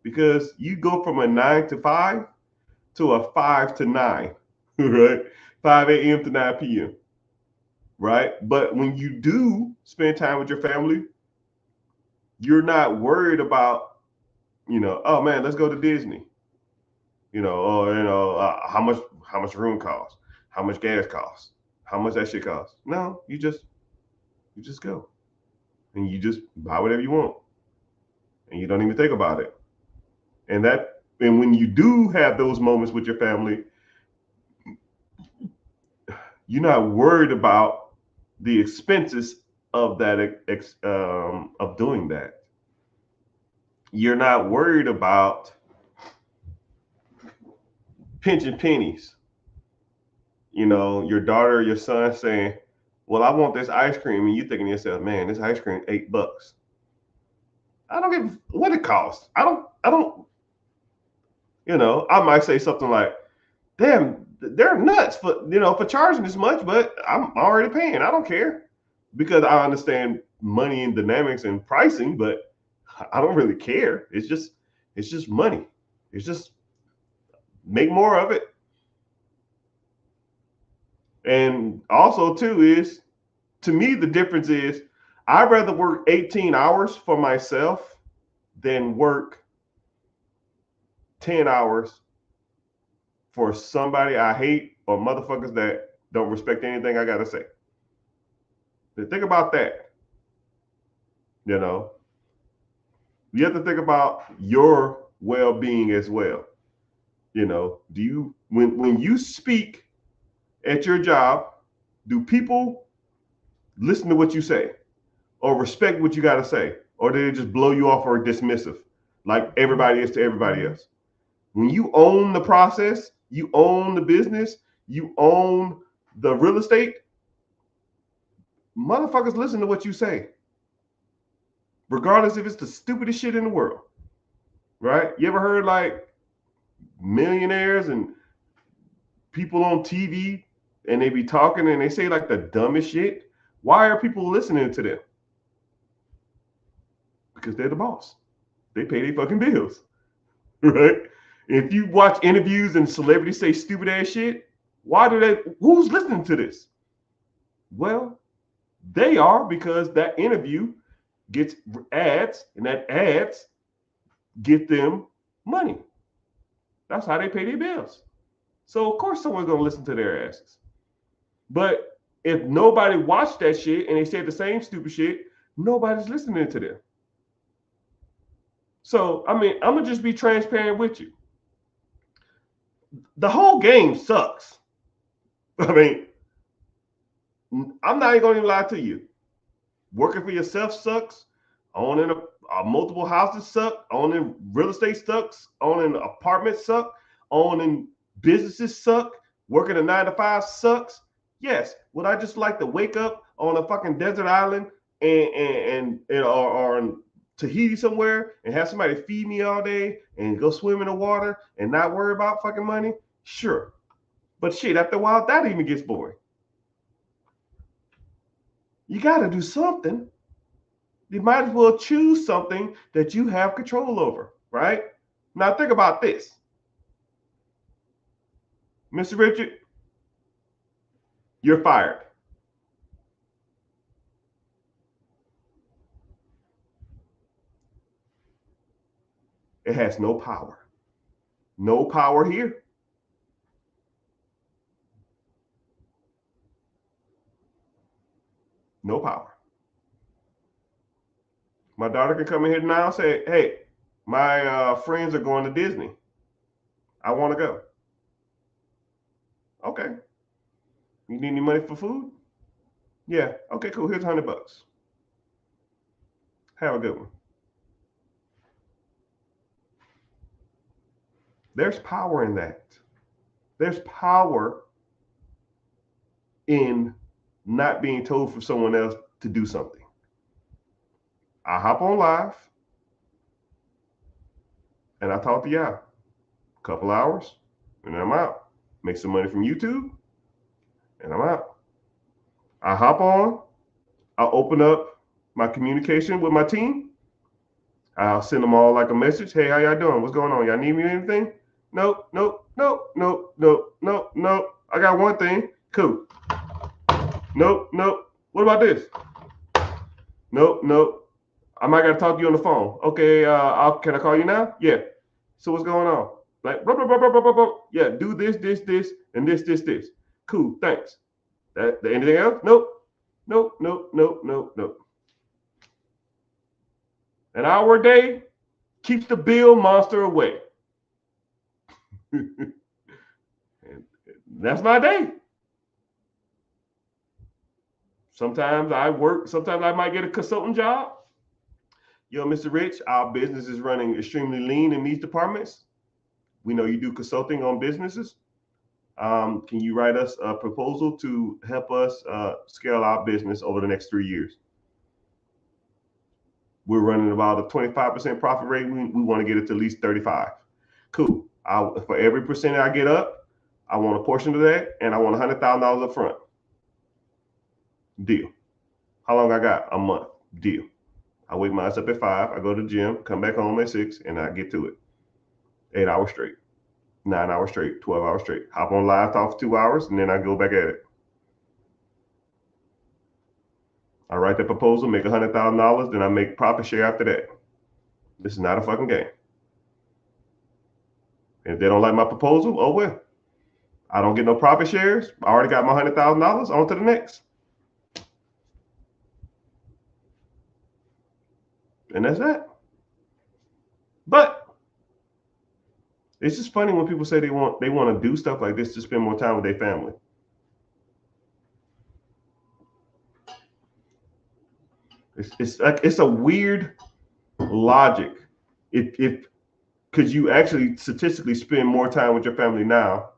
because you go from a 9 to 5 to a 5 to 9, right? 5 a.m. to 9 p.m. Right? But when you do spend time with your family, you're not worried about, oh man, let's go to Disney. Or how much room costs, how much gas costs, how much that shit costs. No, you just go and you just buy whatever you want, and you don't even think about it. And when you do have those moments with your family, you're not worried about the expenses of that of doing that. You're not worried about pinching pennies. Your daughter or your son saying, well, I want this ice cream, and you thinking to yourself, man, this ice cream $8. I don't give what it costs. I don't I might say something like, damn, they're nuts for charging this much, but I'm already paying. I don't care, because I understand money and dynamics and pricing, but I don't really care. It's just money. It's just make more of it. And also too is, to me, the difference is I'd rather work 18 hours for myself than work 10 hours for somebody I hate or motherfuckers that don't respect anything I gotta say. But think about that. You know, you have to think about your well-being as well. You know, do you when you speak at your job, do people listen to what you say or respect what you got to say, or do they just blow you off or dismissive like everybody is to everybody else? When you own the process, you own the business, you own the real estate, motherfuckers listen to what you say, regardless if it's the stupidest shit in the world, right? You ever heard like millionaires and people on TV and they be talking and they say like the dumbest shit? Why are people listening to them? Because they're the boss. They pay their fucking bills, right? If you watch interviews and celebrities say stupid ass shit, why do they? Who's listening to this? Well, they are, because that interview gets ads, and that ads get them money. That's how they pay their bills. So of course someone's gonna listen to their asses. But if nobody watched that shit and they said the same stupid shit, nobody's listening to them. So I mean, I'm gonna just be transparent with you. The whole game sucks. I mean, I'm not even gonna lie to you. Working for yourself sucks. Owning a multiple houses suck. Owning real estate sucks. Owning apartments suck. Owning businesses suck. Working a 9 to 5 sucks. Yes. Would I just like to wake up on a fucking desert island or in Tahiti somewhere and have somebody feed me all day and go swim in the water and not worry about fucking money? Sure. But shit, after a while, that even gets boring. You got to do something. You might as well choose something that you have control over, right? Now think about this. Mr. Richard, you're fired. It has no power. No power here. No power. My daughter can come in here now and say, hey, my friends are going to Disney. I want to go. Okay. You need any money for food? Yeah. Okay, cool. Here's $100. Have a good one. There's power in that. There's power in not being told for someone else to do something. I hop on live and I talk to y'all. A couple hours and I'm out. Make some money from YouTube and I'm out. I hop on, I'll open up my communication with my team. I'll send them all like a message. Hey, how y'all doing? What's going on? Y'all need me anything? Nope, nope, nope, nope, nope, nope, nope. I got one thing. Cool. Nope, nope. What about this? Nope, nope. I might gotta talk to you on the phone. Okay, can I call you now? Yeah. So what's going on? Like, blah, blah, blah, blah, blah, blah. Yeah, do this, and this. Cool, thanks. Anything else? Nope. Nope, nope, nope, nope, nope. An hour a day keeps the bill monster away. And that's my day. Sometimes I work, sometimes I might get a consultant job. Yo, Mr. Rich, our business is running extremely lean in these departments. We know you do consulting on businesses. Can you write us a proposal to help us scale our business over the next 3 years? We're running about a 25% profit rate. We want to get it to at least 35. Cool. For every percent I get up, I want a portion of that, and I want $100,000 up front. Deal. How long I got? A month. Deal. I wake my ass up at 5. I go to the gym, come back home at 6, and I get to it. 8 hours straight, 9 hours straight, 12 hours straight. Hop on live, talk for 2 hours, and then I go back at it. I write the proposal, make $100,000, then I make profit share after that. This is not a fucking game. And if they don't like my proposal, oh well. I don't get no profit shares. I already got my $100,000. On to the next. And that's that. But it's just funny when people say they want to do stuff like this to spend more time with their family. It's a weird logic. If because you actually statistically spend more time with your family now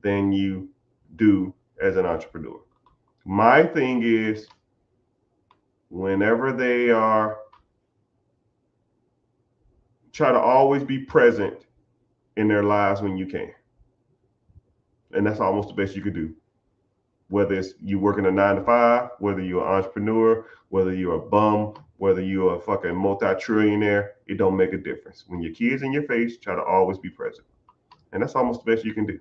than you do as an entrepreneur. My thing is, whenever they are, try to always be present in their lives when you can. And that's almost the best you can do. Whether it's you working a 9 to 5, whether you're an entrepreneur, whether you're a bum, whether you're a fucking multi-trillionaire, it don't make a difference. When your kid's in your face, try to always be present. And that's almost the best you can do.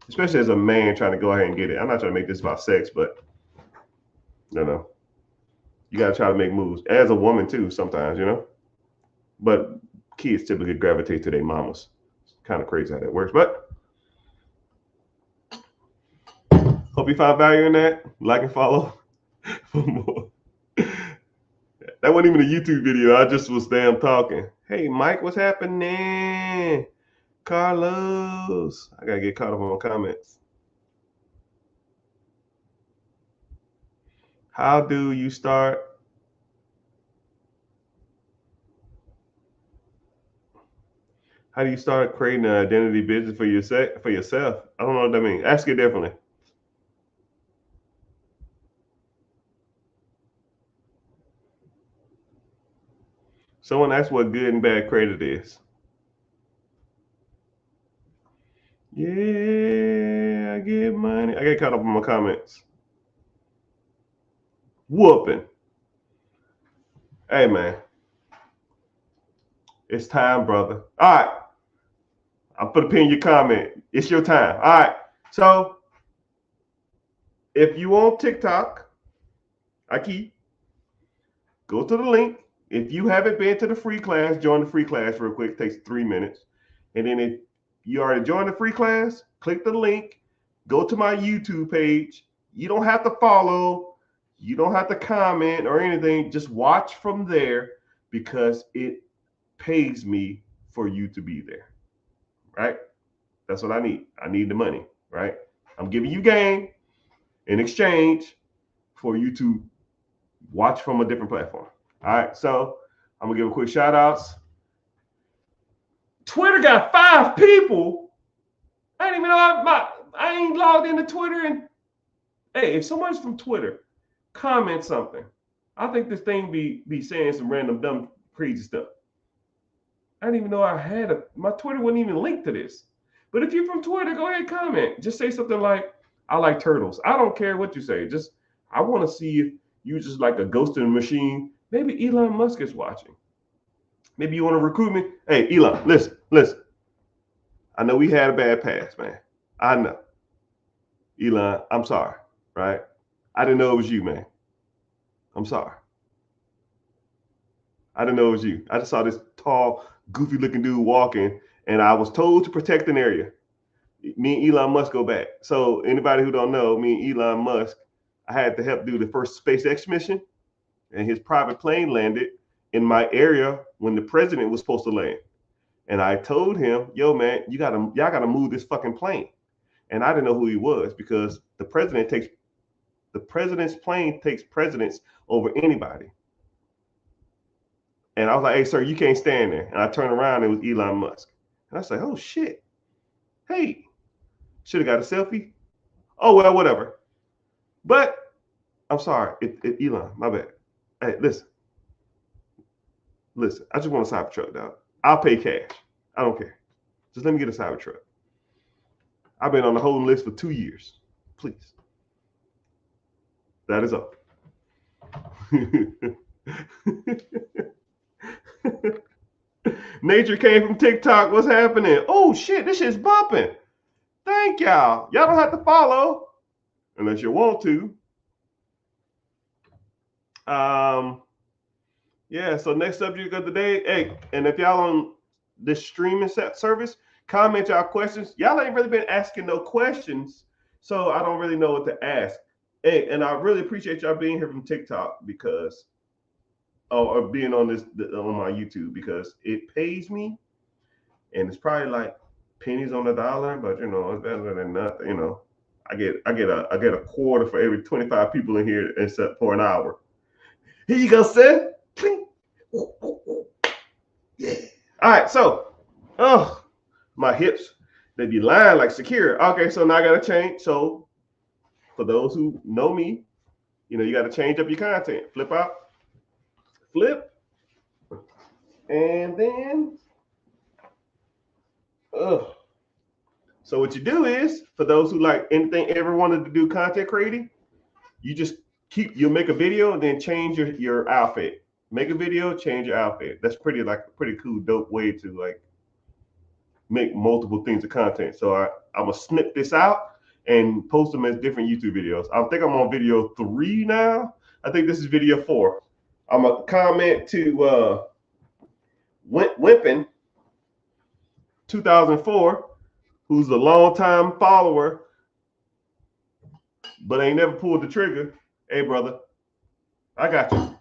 Especially as a man trying to go ahead and get it. I'm not trying to make this about sex, but you got to try to make moves. As a woman too, sometimes, But kids typically gravitate to their mamas. It's kind of crazy how that works, but hope you found value in that. Like and follow for more. That wasn't even a YouTube video. I just was damn talking. Hey, Mike, what's happening? Carlos. I got to get caught up on comments. How do you start? How do you start creating an identity business for yourself? I don't know what that means. Ask it differently. Someone asked what good and bad credit is. Yeah, I get money. I get caught up on my comments. Whooping. Hey, man. It's time, brother. All right. I'll put a pin in your comment. It's your time. All right. So, if you on TikTok, go to the link. If you haven't been to the free class, join the free class real quick. It takes 3 minutes. And then if you already joined the free class, click the link. Go to my YouTube page. You don't have to follow. You don't have to comment or anything. Just watch from there because it pays me for you to be there. Right? That's what I need. I need the money. Right? I'm giving you game in exchange for you to watch from a different platform. All right, so I'm gonna give a quick shout outs. Twitter got 5 people. I didn't even know I ain't logged into Twitter. And hey, if someone's from Twitter, comment something. I think this thing be saying some random dumb crazy stuff. I didn't even know I had my Twitter wasn't even linked to this. But if you're from Twitter, go ahead and comment. Just say something like, I like turtles. I don't care what you say. Just I want to see if you just like a ghost in the machine. Maybe Elon Musk is watching. Maybe you want to recruit me. Hey, Elon, listen. I know we had a bad past, man. I know. Elon, I'm sorry, right? I didn't know it was you, man. I'm sorry. I didn't know it was you. I just saw this tall, goofy looking dude walking, and I was told to protect an area. Me and Elon Musk go back. So anybody who don't know, me and Elon Musk, I had to help do the first SpaceX mission, and his private plane landed in my area when the president was supposed to land. And I told him, yo, man, y'all gotta move this fucking plane. And I didn't know who he was because the president's plane takes precedence over anybody. And I was like, hey, sir, you can't stand there. And I turned around, and it was Elon Musk. And I was like, oh shit. Hey, should have got a selfie. Oh well, whatever. But I'm sorry, Elon, my bad. Hey, listen. I just want a Cybertruck, dog. I'll pay cash. I don't care. Just let me get a Cybertruck. I've been on the holding list for 2 years. Please. That is all. Nature came from TikTok. What's happening? Oh shit, this shit's bumping. Thank y'all. Y'all don't have to follow unless you want to. Yeah, so next subject of the day. Hey, and if y'all on this streaming service, comment y'all questions. Y'all ain't really been asking no questions, so I don't really know what to ask. Hey, and I really appreciate y'all being here from TikTok because or being on on my YouTube, because it pays me, and it's probably like pennies on the dollar, but it's better than nothing. I get a quarter for every 25 people in here, except for an hour. Here you go, son. Yeah. All right, so my hips, they be lying like secure. Okay, so now I gotta change. So for those who know me, you gotta change up your content. Flip out, flip, and then so what you do is, for those who like anything ever wanted to do content creating, you just you'll make a video and then change your outfit. Make a video, change your outfit. That's pretty cool, dope way to like make multiple things of content. So I'm gonna snip this out and post them as different YouTube videos. I think I'm on video 3 now. I think this is video 4. I'm gonna comment to Wimpin 2004, who's a longtime follower, but ain't never pulled the trigger. Hey, brother, I got you.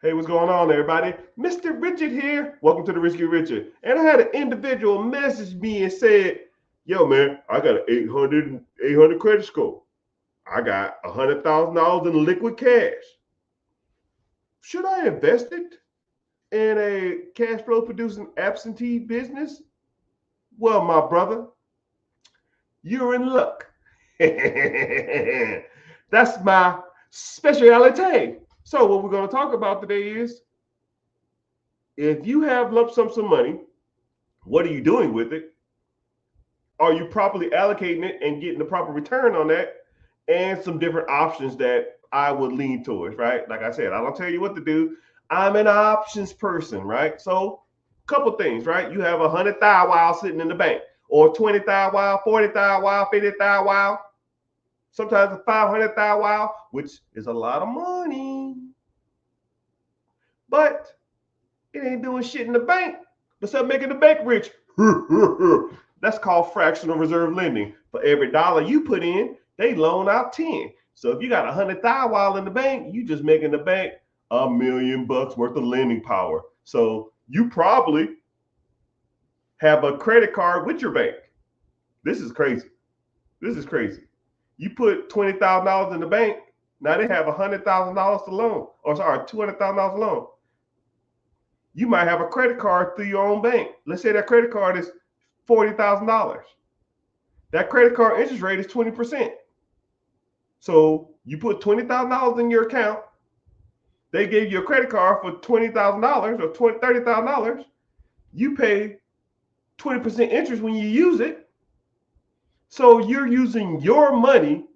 Hey, what's going on, everybody? Mr. Richard here. Welcome to the Rich Get Richard. And I had an individual message me and said, yo, man, I got an 800 credit score. I got $100,000 in liquid cash. Should I invest it in a cash flow producing absentee business? Well, my brother, you're in luck. That's my specialty. So what we're going to talk about today is, if you have lump sums of money, what are you doing with it? Are you properly allocating it and getting the proper return on that? And some different options that I would lean towards, right? Like I said, I don't tell you what to do. I'm an options person, right? So a couple things, right? You have 100,000 sitting in the bank, or 20,000, 40,000, 50,000, sometimes 500,000, which is a lot of money. But it ain't doing shit in the bank besides making the bank rich. That's called fractional reserve lending. For every dollar you put in, they loan out 10. So if you got 100,000 in the bank, you just making the bank $1 million worth of lending power. So you probably have a credit card with your bank. This is crazy. This is crazy. You put $20,000 in the bank, now they have $100,000 to loan, or sorry, $200,000 to loan. You might have a credit card through your own bank. Let's say that credit card is $40,000. That credit card interest rate is 20%. So you put $20,000 in your account. They gave you a credit card for $20,000 or $30,000. You pay 20% interest when you use it. So you're using your money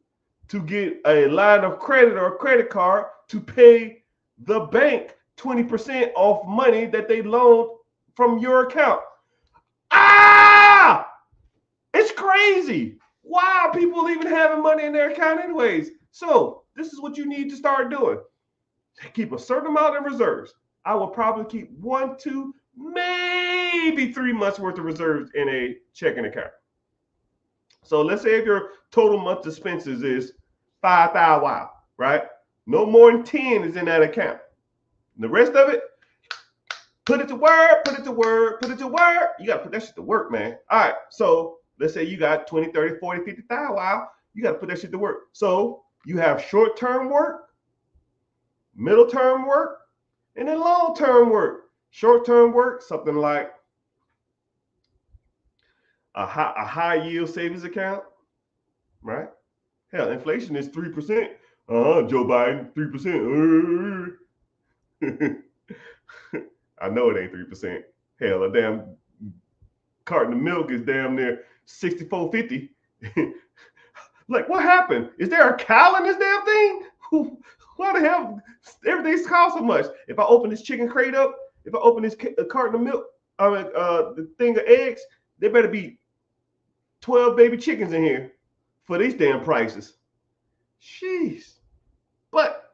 to get a line of credit or a credit card to pay the bank 20% off money that they loaned from your account. It's crazy. Why are people even having money in their account anyways? So this is what you need to start doing. Keep a certain amount in reserves. I will probably keep 1, 2, maybe 3 months worth of reserves in a checking account. So let's say if your total month expenses is 5,000, right? No more than 10 is in that account. The rest of it, put it to work, put it to work, put it to work. You got to put that shit to work, man. All right, so let's say you got 20, 30, 40, 50,000. You got to put that shit to work. So you have short-term work, middle-term work, and then long-term work. Short-term work, something like a high yield savings account, right? Hell, inflation is 3%. Joe Biden, 3%. I know it ain't 3%. Hell, a damn carton of milk is damn near $64.50. Like, what happened? Is there a cow in this damn thing? Why the hell everything's cost so much? If I open this chicken crate up, if I open this carton of milk, the thing of eggs, there better be 12 baby chickens in here for these damn prices. Jeez. But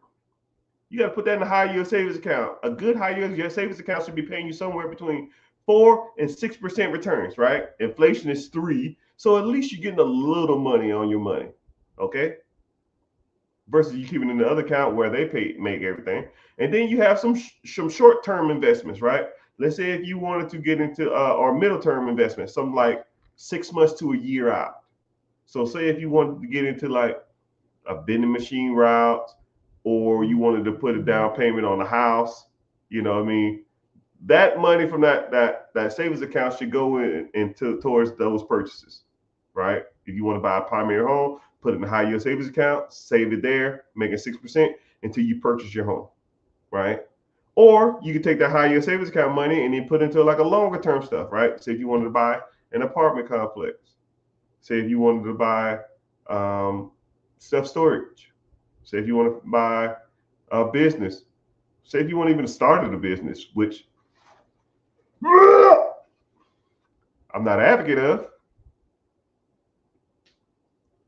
You got to put that in a high yield savings account. A good high yield savings account should be paying you somewhere between 4 and 6% returns, right? Inflation is 3, so at least you're getting a little money on your money, okay? Versus you keeping it in the other account where they make everything. And then you have some short-term investments, right? Let's say if you wanted to get into or middle-term investments, something like 6 months to a year out. So say if you wanted to get into like a vending machine route, or you wanted to put a down payment on a house, you know what I mean? That money from that savings account should go into towards those purchases, right? If you want to buy a primary home, put it in a high yield savings account, save it there, make it 6% until you purchase your home, right? Or you could take that high yield savings account money and then put into like a longer term stuff, right? Say if you wanted to buy an apartment complex, say if you wanted to buy self storage, say if you want to buy a business, say if you want even to start a business, which I'm not an advocate of,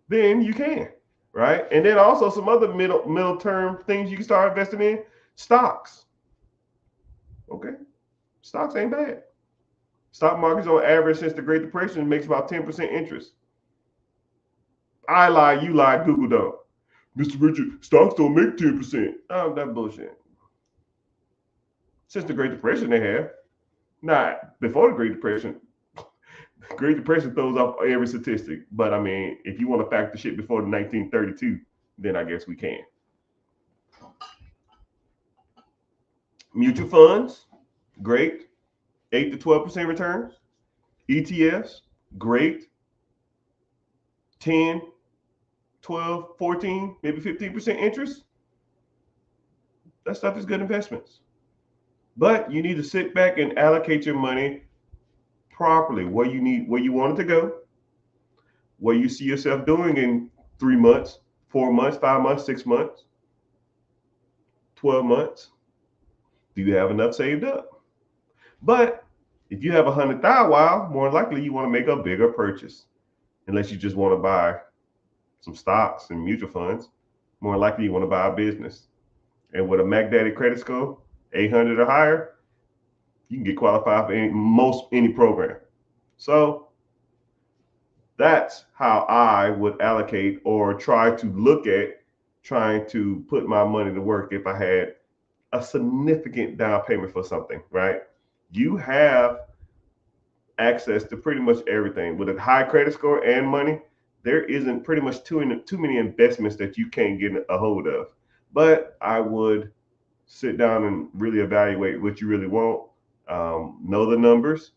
then you can, right? And then also some other middle term things you can start investing in. Stocks. Okay. Stocks ain't bad. Stock markets on average since the Great Depression makes about 10% interest. I lie, you lie, Google don't. Mr. Richard, stocks don't make 10%. Oh, that bullshit. Since the Great Depression they have. Not before the Great Depression. Great Depression throws off every statistic. But I mean, if you want to factor shit before the 1932, then I guess we can. Mutual funds, great. 8 to 12% returns. ETFs, great. 10, 12, 14, maybe 15% interest. That stuff is good investments. But you need to sit back and allocate your money properly, where you want it to go, where you see yourself doing in 3 months, 4 months, 5 months, 6 months, 12 months. Do you have enough saved up? But if you have 100,000, wow, more likely you want to make a bigger purchase. Unless you just want to buy some stocks and mutual funds, more likely you want to buy a business. And with a MacDaddy credit score, 800 or higher, you can get qualified for any program. So that's how I would allocate or try to look at trying to put my money to work if I had a significant down payment for something, right? You have access to pretty much everything. With a high credit score and money, there isn't pretty much too many investments that you can't get a hold of. But I would sit down and really evaluate what you really want, know the numbers,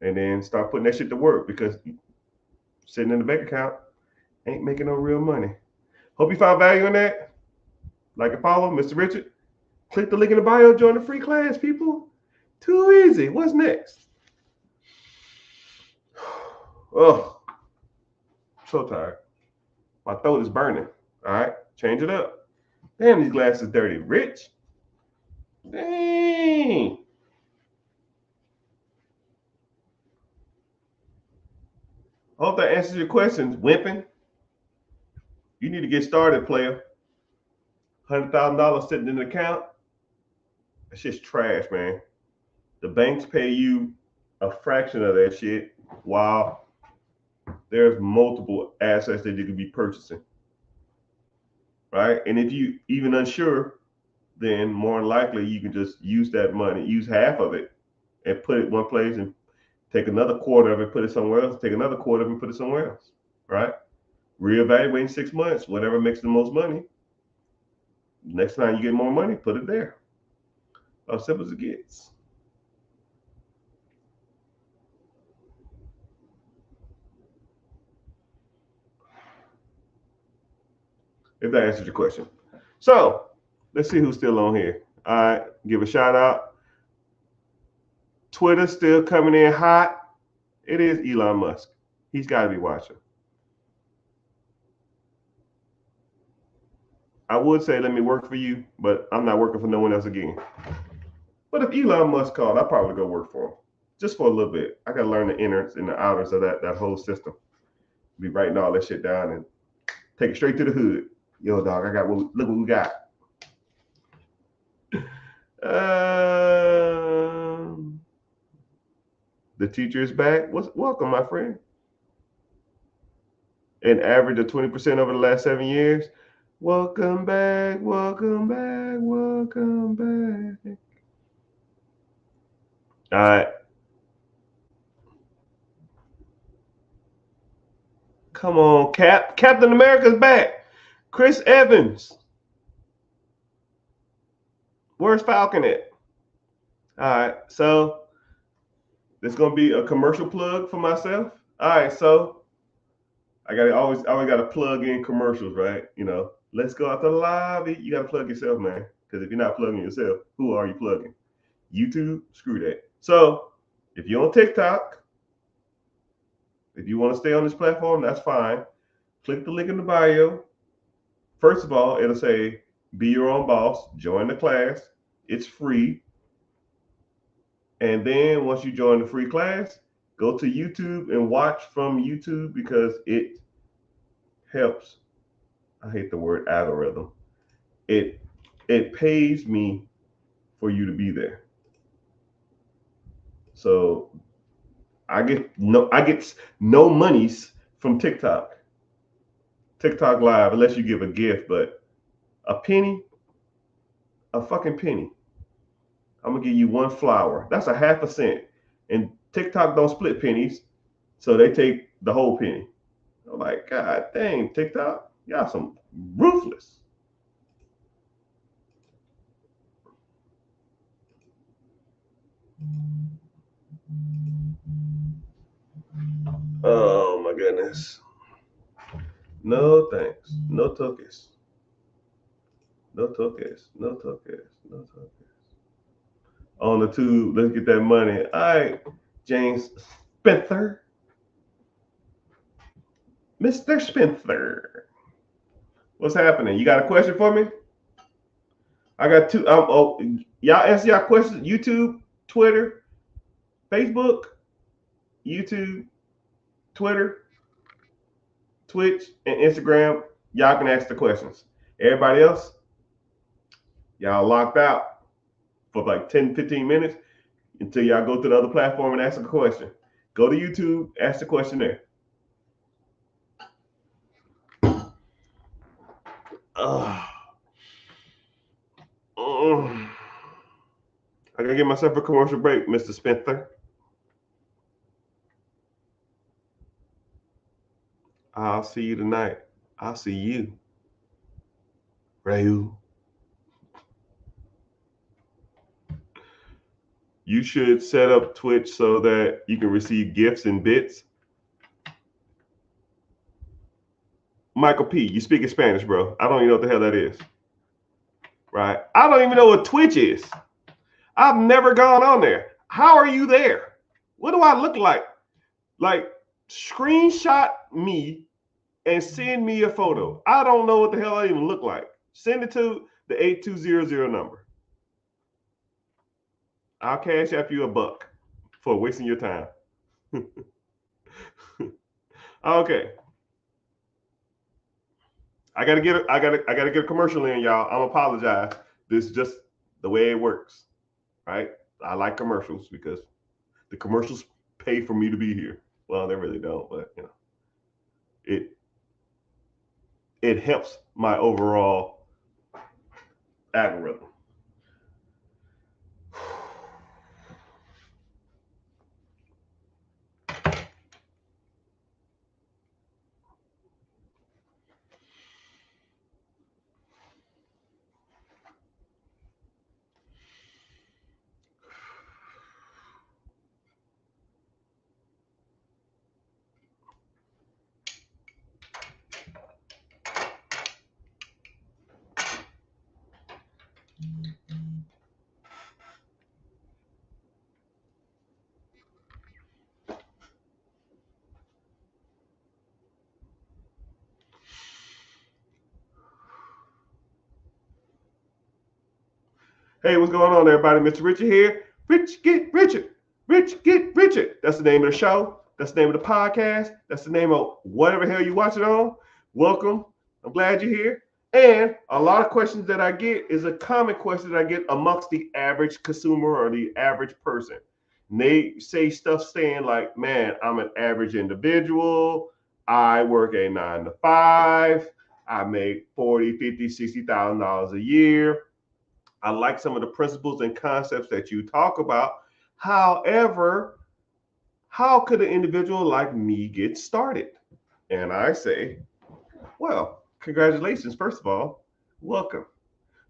and then start putting that shit to work, because sitting in the bank account ain't making no real money. Hope you found value in that. Like and follow Mr. Richard. Click the link in the bio, join the free class, people. Too easy. What's next? Oh, so tired. My throat is burning. All right, change it up. Damn, these glasses dirty. Rich. Dang. Hope that answers your questions, Wimpin. You need to get started, player. $100,000 sitting in an account. That shit's trash, man. The banks pay you a fraction of that shit, while there's multiple assets that you could be purchasing. Right? And if you even unsure, then more likely you can just use that money, use half of it, and put it one place, and take another quarter of it, put it somewhere else, take another quarter of it, and put it somewhere else. Right? Reevaluate in 6 months, whatever makes the most money. Next time you get more money, put it there. As simple as it gets. If that answers your question. So let's see who's still on here. All right, give a shout out. Twitter still coming in hot. It is Elon Musk. He's got to be watching. I would say let me work for you, but I'm not working for no one else again. But if Elon Musk called, I'd probably go work for him. Just for a little bit. I gotta learn the inners and the outers of that whole system. Be writing all that shit down and take it straight to the hood. Yo, dog, look what we got. The teacher is back. Welcome, my friend. An average of 20% over the last 7 years. Welcome back, welcome back, welcome back. All right. Come on, Cap. Captain America's back. Chris Evans. Where's Falcon at? All right. So there's gonna be a commercial plug for myself. All right. So I always gotta plug in commercials, right? Let's go out to the lobby. You gotta plug yourself, man. Because if you're not plugging yourself, who are you plugging? YouTube? Screw that. So if you're on TikTok, if you want to stay on this platform, that's fine. Click the link in the bio. First of all, it'll say be your own boss, join the class. It's free. And then once you join the free class, go to YouTube and watch from YouTube because it helps. I hate the word algorithm. It pays me for you to be there. So I get no monies from TikTok Live unless you give a gift, but a penny, a fucking penny. I'm gonna give you one flower. That's a half a cent. And TikTok don't split pennies, so they take the whole penny. I'm like, God dang, TikTok, y'all some ruthless. Oh my goodness. No thanks. No tokens. No tokens. No tokens. No tokens. On the tube, let's get that money. All right, James Spencer. Mr. Spencer. What's happening? You got a question for me? I got two. Y'all answer y'all questions. YouTube, Twitter, Facebook, YouTube, Twitter, Twitch, and Instagram. Y'all can ask the questions. Everybody else, y'all locked out for like 10, 15 minutes until y'all go to the other platform and ask a question. Go to YouTube, ask the question there. I gotta give myself a commercial break, Mr. Spencer. I'll see you tonight. I'll see you, Rayu. You should set up Twitch so that you can receive gifts and bits. Michael P., you speaking Spanish, bro. I don't even know what the hell that is. Right? I don't even know what Twitch is. I've never gone on there. How are you there? What do I look like? Like, screenshot me and send me a photo. I don't know what the hell I even look like. Send it to the 8200 number. I'll cash after you $1 for wasting your time. Okay. I gotta get a commercial in, y'all. I'm apologize. This is just the way it works. Right? I like commercials because the commercials pay for me to be here. Well, they really don't, but it helps my overall algorithm. Hey, what's going on, everybody? Mr. Richard here. Rich Get Richard. Rich Get Richard. That's the name of the show. That's the name of the podcast. That's the name of whatever hell you watch it on. Welcome. I'm glad you're here. And a lot of questions that I get is a common question that I get amongst the average consumer or the average person. And they say stuff saying like, man, I'm an average individual. I work a 9 to 5. I make 40, 50, $60,000 a year. I like some of the principles and concepts that you talk about. However, how could an individual like me get started? And I say, well, congratulations, first of all, welcome.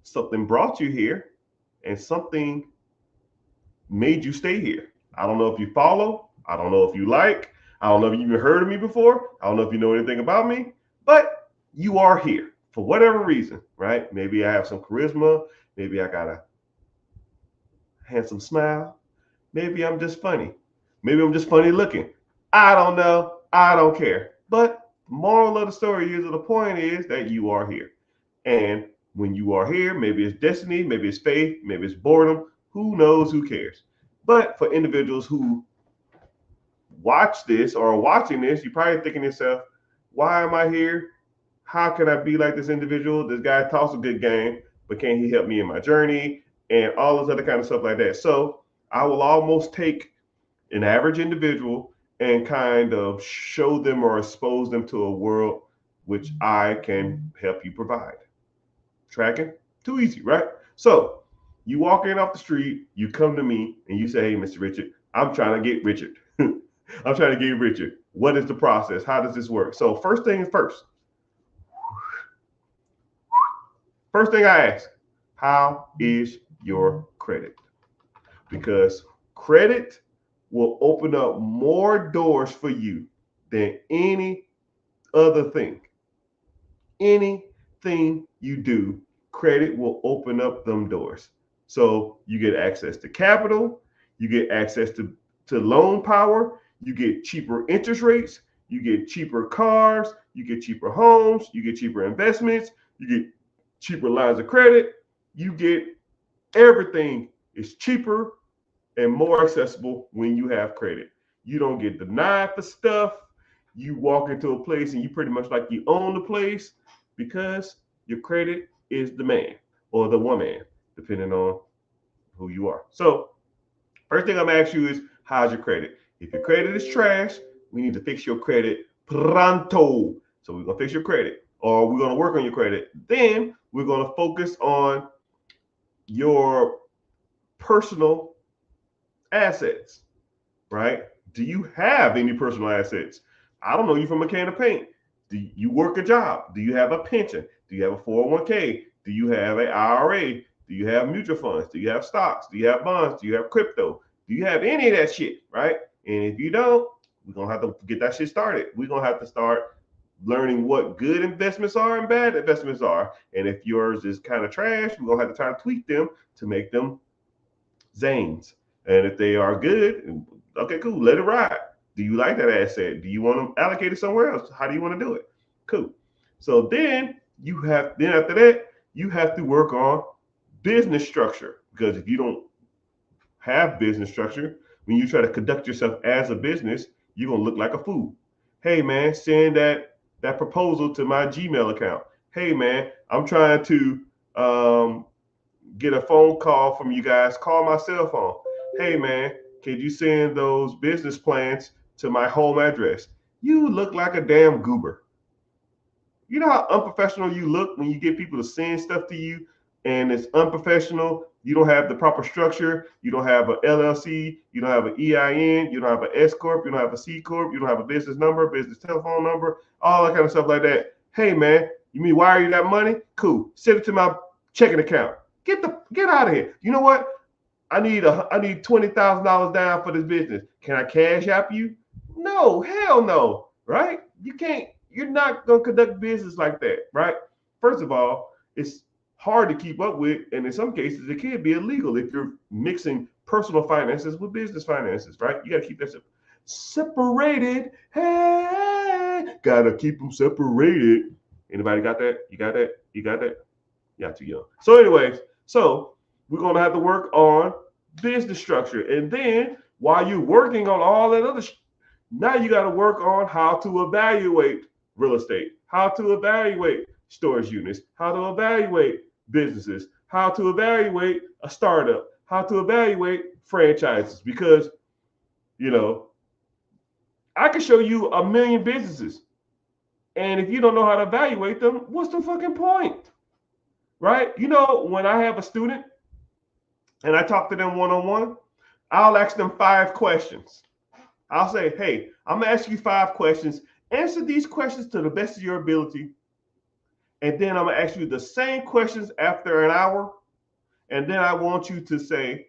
Something brought you here and something made you stay here. I don't know if you follow, I don't know if you like, I don't know if you even heard of me before, I don't know if you know anything about me, but you are here for whatever reason, right? Maybe I have some charisma, maybe I got a handsome smile, maybe I'm just funny, maybe I'm just funny looking. I don't know, I don't care. But the moral of the story is, or the point is that you are here. And when you are here, maybe it's destiny, maybe it's faith, maybe it's boredom. Who knows? Who cares? But for individuals who watch this or are watching this, you're probably thinking to yourself, why am I here? How can I be like this individual? This guy talks a good game, but can he help me in my journey? And all this other kind of stuff like that. So I will almost take an average individual and kind of show them or expose them to a world which I can help you provide. Tracking? Too easy, right? So you walk in off the street, you come to me and you say, hey, Mr. Richard, I'm trying to get Richard. I'm trying to get Richard. What is the process? How does this work? So first thing first. First thing I ask, how is your credit? Because credit will open up more doors for you than any other thing. Anything you do, credit will open up them doors. So you get access to capital, you get access to loan power, you get cheaper interest rates, you get cheaper cars, you get cheaper homes, you get cheaper investments, you get cheaper lines of credit, you get everything is cheaper and more accessible when you have credit. You don't get denied for stuff. You walk into a place and you pretty much like you own the place because your credit is the man or the woman, depending on who you are. So, first thing I'm gonna ask you is, how's your credit? If your credit is trash, we need to fix your credit pronto. So we're gonna fix your credit, or we're gonna work on your credit. Then we're gonna focus on your personal assets, right? Do you have any personal assets? I don't know you from a can of paint. Do you work a job? Do you have a pension? Do you have a 401k? Do you have an IRA? Do you have mutual funds? Do you have stocks? Do you have bonds? Do you have crypto? Do you have any of that shit, right? And if you don't, we're going to have to get that shit started. We're going to have to start learning what good investments are and bad investments are. And if yours is kind of trash, we're going to have to try to tweak them to make them zanes. And if they are good, okay, cool, let it ride. Do you like that asset? Do you want to allocate it somewhere else? How do you want to do it? Cool. So then after that, you have to work on business structure. Because if you don't have business structure, when you try to conduct yourself as a business, you're gonna look like a fool. Hey man, send that proposal to my Gmail account. Hey man, I'm trying to get a phone call from you guys. Call my cell phone. Hey man, can you send those business plans to my home address? You look like a damn goober. You know how unprofessional you look when you get people to send stuff to you and it's unprofessional. You don't have the proper structure. You don't have an LLC. You don't have an EIN. You don't have an S Corp. You don't have a C Corp. You don't have a business number, business telephone number, all that kind of stuff like that. Hey man, you mean wire you that money? Cool. Send it to my checking account. Get out of here. You know what? I need $20,000 down for this business. Can I cash app you? No, hell no. Right? You can't. You're not gonna conduct business like that, right? First of all, it's hard to keep up with, and in some cases, it can be illegal if you're mixing personal finances with business finances, right? You gotta keep that separated. Hey, gotta keep them separated. Anybody got that? You got that? You got that? Y'all too young. So, anyways, we're gonna have to work on business structure, and then while you're working on all that other, now you got to work on how to evaluate real estate, how to evaluate storage units, how to evaluate businesses, how to evaluate a startup, how to evaluate franchises. Because, I can show you a million businesses. And if you don't know how to evaluate them, what's the fucking point? Right? When I have a student and I talk to them one-on-one, I'll ask them 5 questions. I'll say, hey, I'm going to ask you 5 questions. Answer these questions to the best of your ability. And then I'm going to ask you the same questions after an hour. And then I want you to say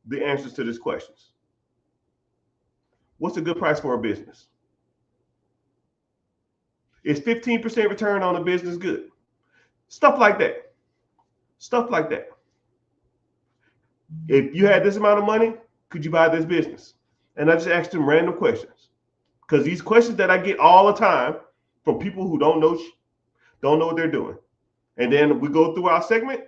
the answers to these questions. What's a good price for a business? Is 15% return on a business good? Stuff like that. Stuff like that. If you had this amount of money, could you buy this business? And I just asked them random questions. Because these questions that I get all the time from people who don't know what they're doing. And then we go through our segment.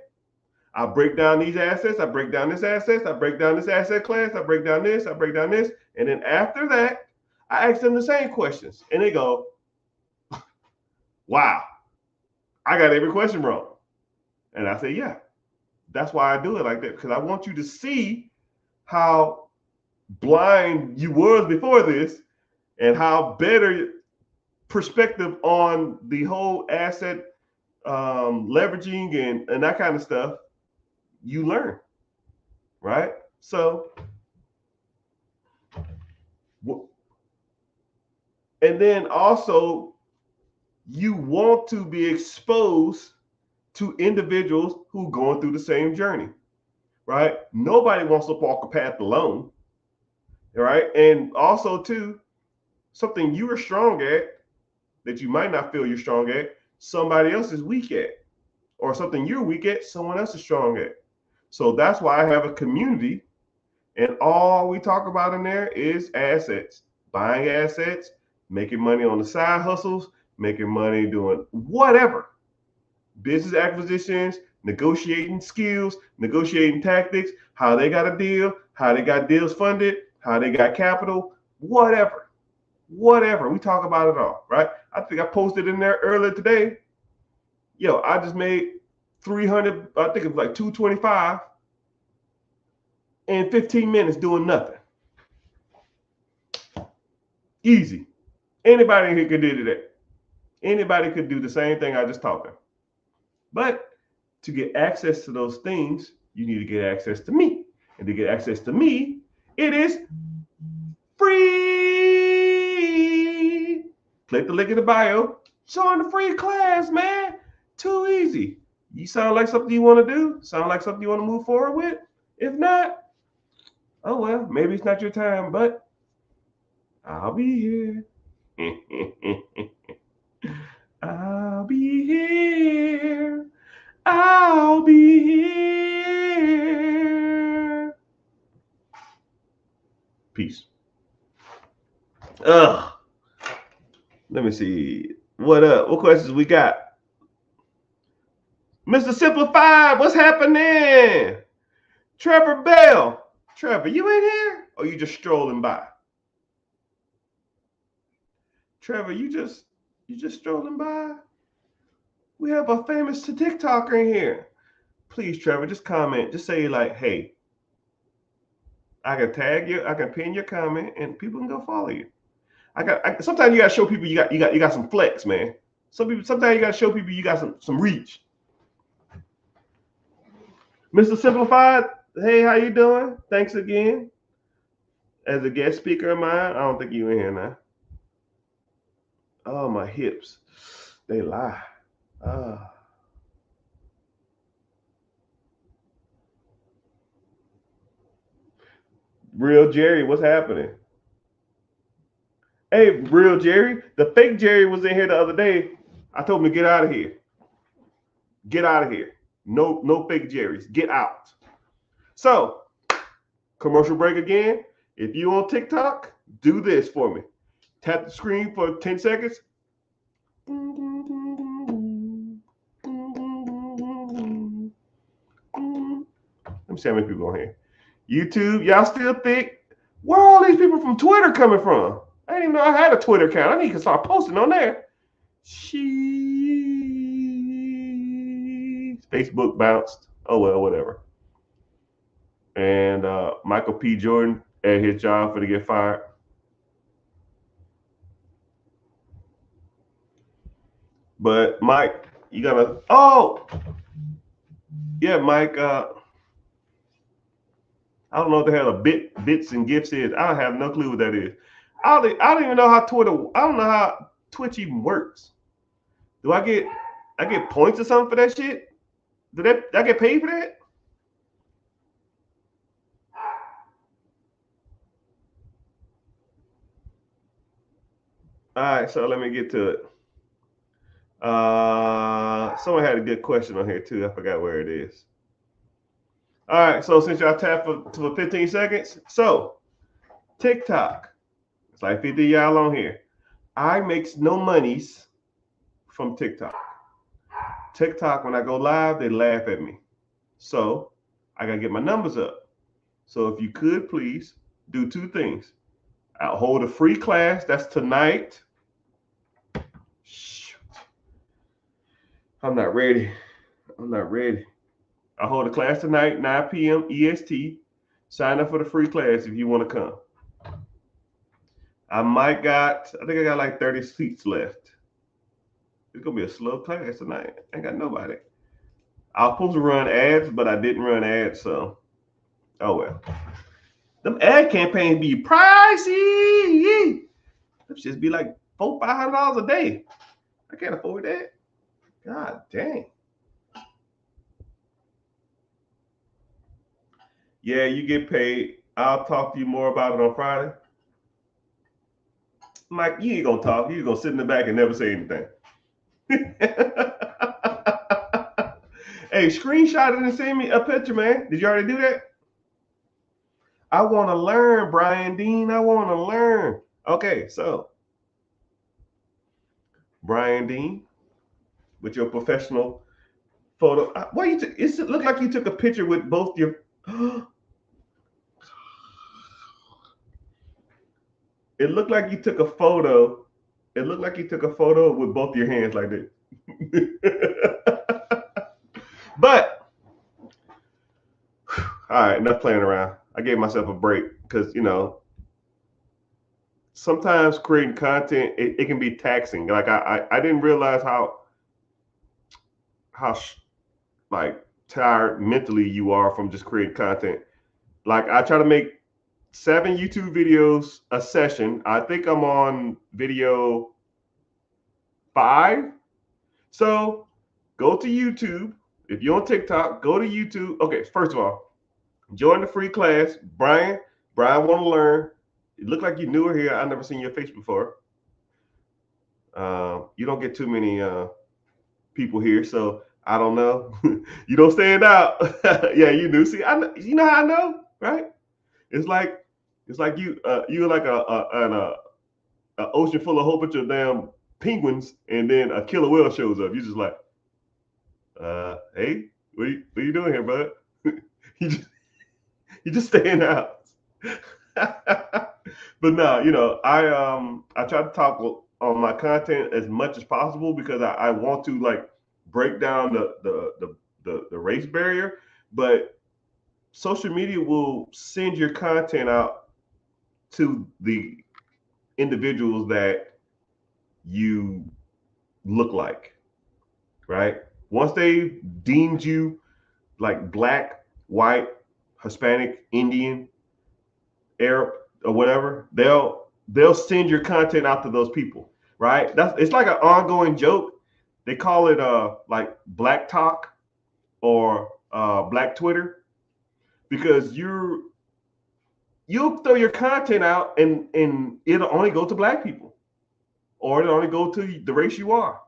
I break down these assets. I break down this assets. I break down this asset class. I break down this. I break down this. And then after that, I ask them the same questions. And they go, wow, I got every question wrong. And I say, yeah, that's why I do it like that. Because I want you to see how blind you was before this and how better perspective on the whole asset leveraging and that kind of stuff you learn, right? So, and then also you want to be exposed to individuals who are going through the same journey, right? Nobody wants to walk a path alone, right? And also too, something you are strong at that you might not feel you're strong at, somebody else is weak at, or something you're weak at, someone else is strong at. So that's why I have a community, and all we talk about in there is assets, buying assets, making money on the side hustles, making money doing whatever, business acquisitions, negotiating skills, negotiating tactics, how they got a deal, how they got deals funded, how they got capital, whatever. We talk about it all, right? I think I posted in there earlier today. I just made 300, I think it was like 225 in 15 minutes doing nothing. Easy. Anybody here could do that. Anybody could do the same thing I just taught them. But to get access to those things, you need to get access to me. And to get access to me, it is free. Click the link in the bio. Join the free class, man. Too easy. You sound like something you want to do? Sound like something you want to move forward with? If not, oh well, maybe it's not your time, but I'll be here. I'll be here. I'll be here. Peace. Let me see. What up? What questions we got? Mr. Simplified, what's happening? Trevor Bell. Trevor, you in here? Or you just strolling by? Trevor, you just strolling by? We have a famous TikToker in here. Please, Trevor, just comment. Just say like, hey, I can tag you, I can pin your comment, and people can go follow you. Sometimes you gotta show people you got some flex, man. Sometimes you gotta show people you got some reach. Mr. Simplified, hey, how you doing? Thanks again. As a guest speaker of mine, I don't think you in here now. Oh, my hips. They lie. Real Jerry, what's happening? Hey, Real Jerry, the fake Jerry was in here the other day. I told him to get out of here. Get out of here. No fake Jerrys. Get out. So, commercial break again. If you on TikTok, do this for me. Tap the screen for 10 seconds. Let me see how many people on here. YouTube, y'all still think? Where are all these people from Twitter coming from? I didn't even know I had a Twitter account. I need to start posting on there. Sheesh. Facebook bounced. Oh well, whatever. And Michael P. Jordan at his job for to get fired. But Mike, you gotta. Oh, yeah, Mike. I don't know what the hell a bits and gifts is. I have no clue what that is. I don't even know how Twitter. I don't know how Twitch even works. Do I get points or something for that shit? Did I get paid for that? All right, so let me get to it. Someone had a good question on here too. I forgot where it is. All right, so since y'all tapped for 15 seconds, so TikTok, it's like 50 y'all on here. I makes no monies from TikTok. TikTok, when I go live, they laugh at me. So I gotta get my numbers up. So if you could please do two things. I'll hold a free class. That's tonight. Shoot. I'm not ready. I hold a class tonight, 9 p.m. EST. Sign up for the free class if you want to come. I think I got like 30 seats left. It's gonna be a slow class tonight. I ain't got nobody. I was supposed to run ads, but I didn't run ads, so oh well. Them ad campaigns be pricey. Them just be like $400-$500 a day. I can't afford that. God dang. Yeah, you get paid. I'll talk to you more about it on Friday. Mike, you ain't gonna talk. You gonna sit in the back and never say anything. Hey, screenshot it and send me a picture, man. Did you already do that? I want to learn, Brian Dean. I want to learn. Okay, so Brian Dean, with your professional photo. Why you? It looked like you took a picture with both your. It looked like you took a photo. It looked like you took a photo with both your hands like this. But all right, enough playing around. I gave myself a break because sometimes creating content it can be taxing. Like I didn't realize how like tired mentally you are from just creating content. Like I try to make 7 YouTube videos a session. I think I'm on video 5. So go to YouTube. If you're on TikTok, go to YouTube. Okay, first of all, join the free class. Brian want to learn. It looked like you newer here. I've never seen your face before. You don't get too many people here, so I don't know. You don't stand out. Yeah, you do. See, you know how I know, right? It's like you're like an ocean full of a whole bunch of damn penguins, and then a killer whale shows up. You're just like, hey, what are you doing here, bud? you just staying out. But no, I try to talk on my content as much as possible because I want to like break down the race barrier, but social media will send your content out to the individuals that you look like, right? Once they deemed you like black, white, Hispanic, Indian, Arab, or whatever, they'll send your content out to those people, right? It's like an ongoing joke. They call it like Black Talk or Black Twitter because you'll throw your content out and it'll only go to black people or it'll only go to the race you are,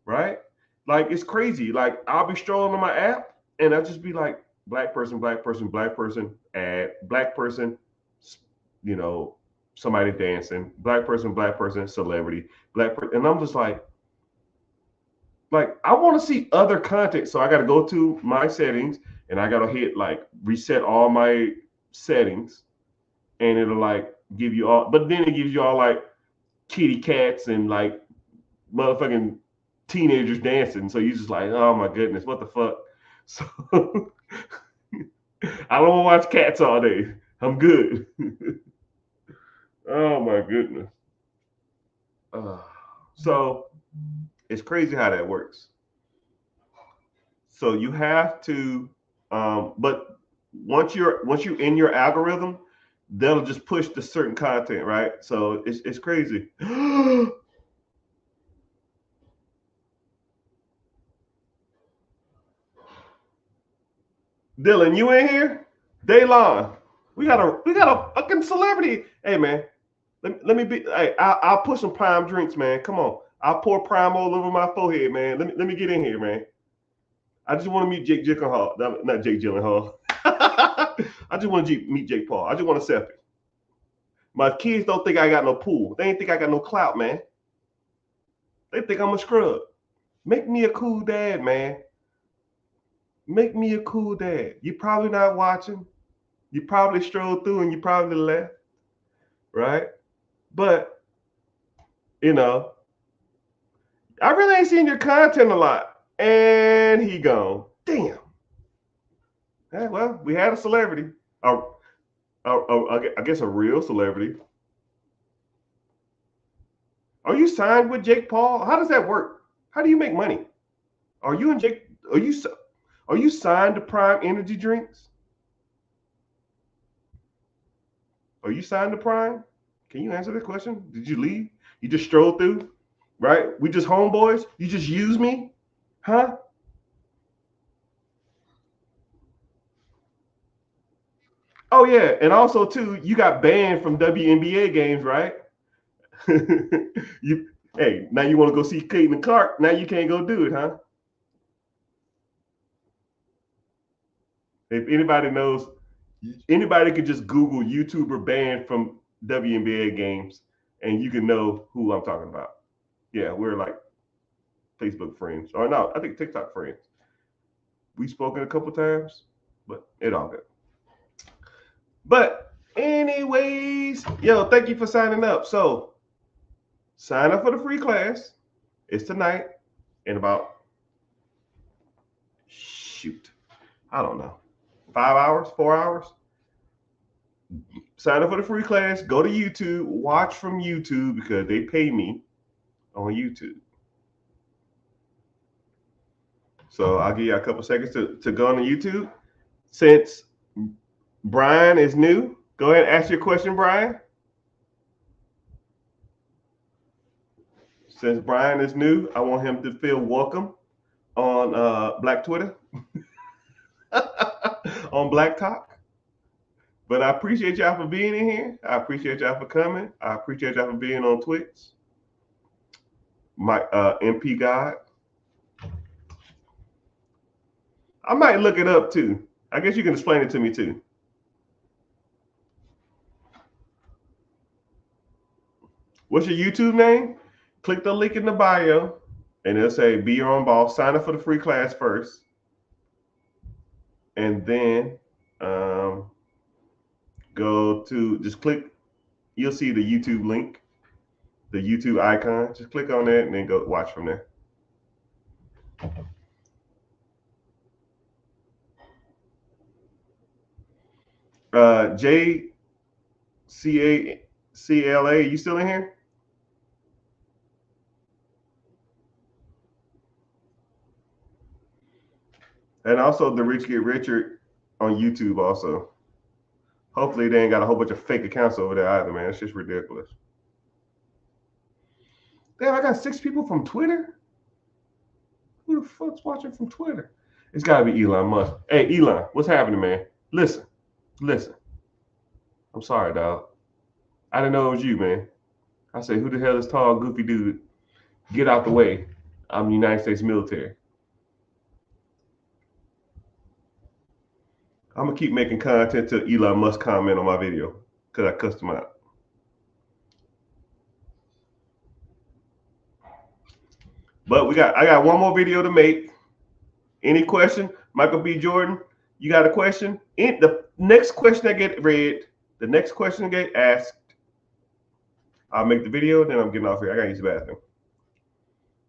right? Like it's crazy. Like I'll be strolling on my app and I'll just be like black person, ad, black person, somebody dancing, black person, celebrity, and I'm just like I want to see other content. So I got to go to my settings and I got to hit like reset all my settings and it'll like give you all, but then it gives you all like kitty cats and like motherfucking teenagers dancing. So you're just like, oh my goodness, what the fuck? So I don't want to watch Cats all day. I'm good. Oh my goodness. So it's crazy how that works. So you have to, but once you're in your algorithm, they'll just push the certain content, right? So it's crazy. Dylan, you in here? Daylon, we got a fucking celebrity. Hey man, let me be. Hey, I'll put some prime drinks, man. Come on, I'll pour prime all over my forehead, man. Let me get in here, man. I just want to meet Jake Gyllenhaal, not Jake Gyllenhaal. I just want to meet Jake Paul. I just want to selfie. My kids don't think I got no pool. They ain't think I got no clout, man. They think I'm a scrub. Make me a cool dad, man. Make me a cool dad. You're probably not watching. You probably strolled through and you probably left, right? But, you know, I really ain't seen your content a lot. And he gone. Damn. Yeah, well, we had a celebrity. I guess a real celebrity. Are you signed with Jake Paul? How does that work? How do you make money? Are you and Jake? Are you signed to Prime Energy Drinks? Are you signed to Prime? Can you answer that question? Did you leave? You just strolled through, right? We just homeboys. You just use me, huh? Oh yeah, and also too, you got banned from WNBA games, right? you hey, now you want to go see Caitlin Clark? Now you can't go do it, huh? If anybody knows, anybody could just Google YouTuber banned from WNBA games, and you can know who I'm talking about. Yeah, we're like Facebook friends, or no, I think TikTok friends. We've spoken a couple times, but it all good. But anyways, yo, thank you for signing up. So sign up for the free class. It's tonight in about I don't know, 5 hours, 4 hours. Sign up for the free class. Go to YouTube. Watch from YouTube because they pay me on YouTube. So I'll give you a couple seconds to go on the YouTube. Since Brian is new, go ahead and ask your question, Brian. Since Brian is new, I want him to feel welcome on Black Twitter, on Black Talk. But I appreciate y'all for being in here. I appreciate y'all for coming. I appreciate y'all for being on Twitch. My MP God. I might look it up too. I guess you can explain it to me too. What's your YouTube name? Click the link in the bio and it'll say be your own boss. Sign up for the free class first. And then go to, just click, you'll see the YouTube link, the YouTube icon. Just click on that and then go watch from there. JCACLA, you still in here? And also the Rich Get Richer on YouTube also. Hopefully they ain't got a whole bunch of fake accounts over there either, man. It's just ridiculous. Damn, I got 6 people from Twitter? Who the fuck's watching from Twitter? It's got to be Elon Musk. Hey, Elon, what's happening, man? Listen. I'm sorry, dog. I didn't know it was you, man. I said, who the hell is tall, goofy dude? Get out the way. I'm the United States military. I'm going to keep making content till Elon Musk comment on my video because I cussed him out. But I got one more video to make. Any question? Michael B. Jordan, you got a question? The next question that get read, the next question that get asked, I'll make the video, then I'm getting off here. I got to use the bathroom.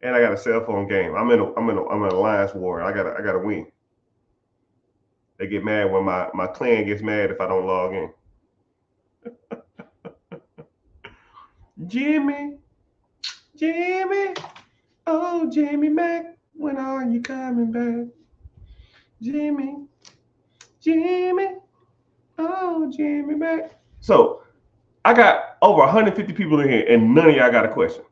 and I got a cell phone game. I'm in an alliance war. I gotta win. They get mad when my clan gets mad if I don't log in. Jimmy, Jimmy, oh Jimmy Mac, when are you coming back? Jimmy, Jimmy, oh Jimmy Mac. So I got over 150 people in here, and none of y'all got a question.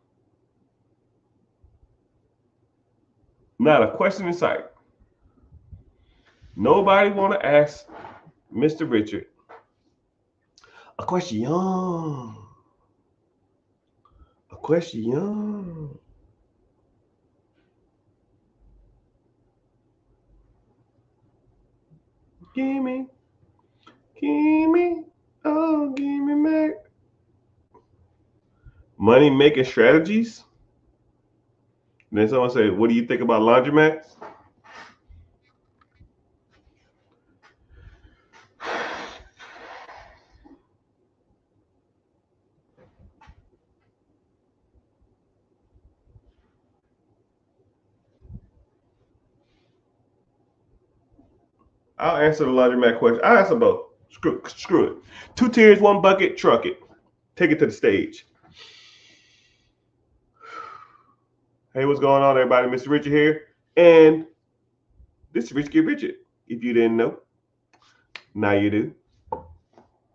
Not a question in sight. Nobody want to ask Mr. Richard a question. A question. Gimme, oh, gimme Mac. Money making strategies. And then someone say, "What do you think about laundromats?" I'll answer the laundromat question. I'll answer both. Screw it. 2 tiers, 1 bucket, truck it. Take it to the stage. Hey, what's going on, everybody? Mr. Richard here. And this is Rich Get Richard. If you didn't know, now you do.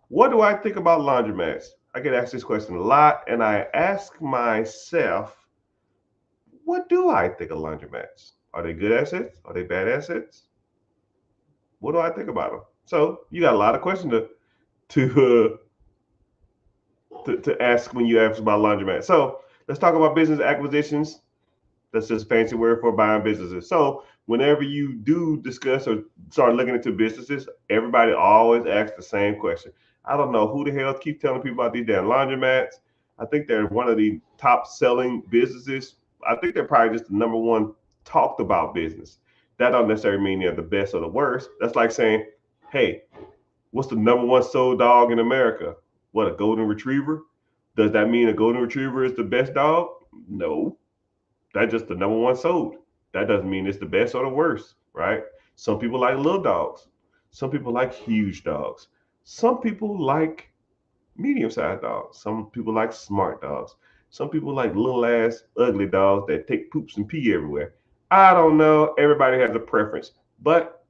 What do I think about laundromats? I get asked this question a lot, and I ask myself, what do I think of laundromats? Are they good assets? Are they bad assets? What do I think about them? So you got a lot of questions to ask when you ask about laundromats. So let's talk about business acquisitions. That's just a fancy word for buying businesses. So whenever you do discuss or start looking into businesses, everybody always asks the same question. I don't know who the hell keeps telling people about these damn laundromats. I think they're one of the top selling businesses. I think they're probably just the number one talked about business. That don't necessarily mean they're the best or the worst. That's like saying, hey, what's the number one sold dog in America? What, a golden retriever? Does that mean a golden retriever is the best dog? No. That's just the number one sold. That doesn't mean it's the best or the worst, right? Some people like little dogs. Some people like huge dogs. Some people like medium-sized dogs. Some people like smart dogs. Some people like little ass ugly dogs that take poops and pee everywhere. I don't know. Everybody has a preference. But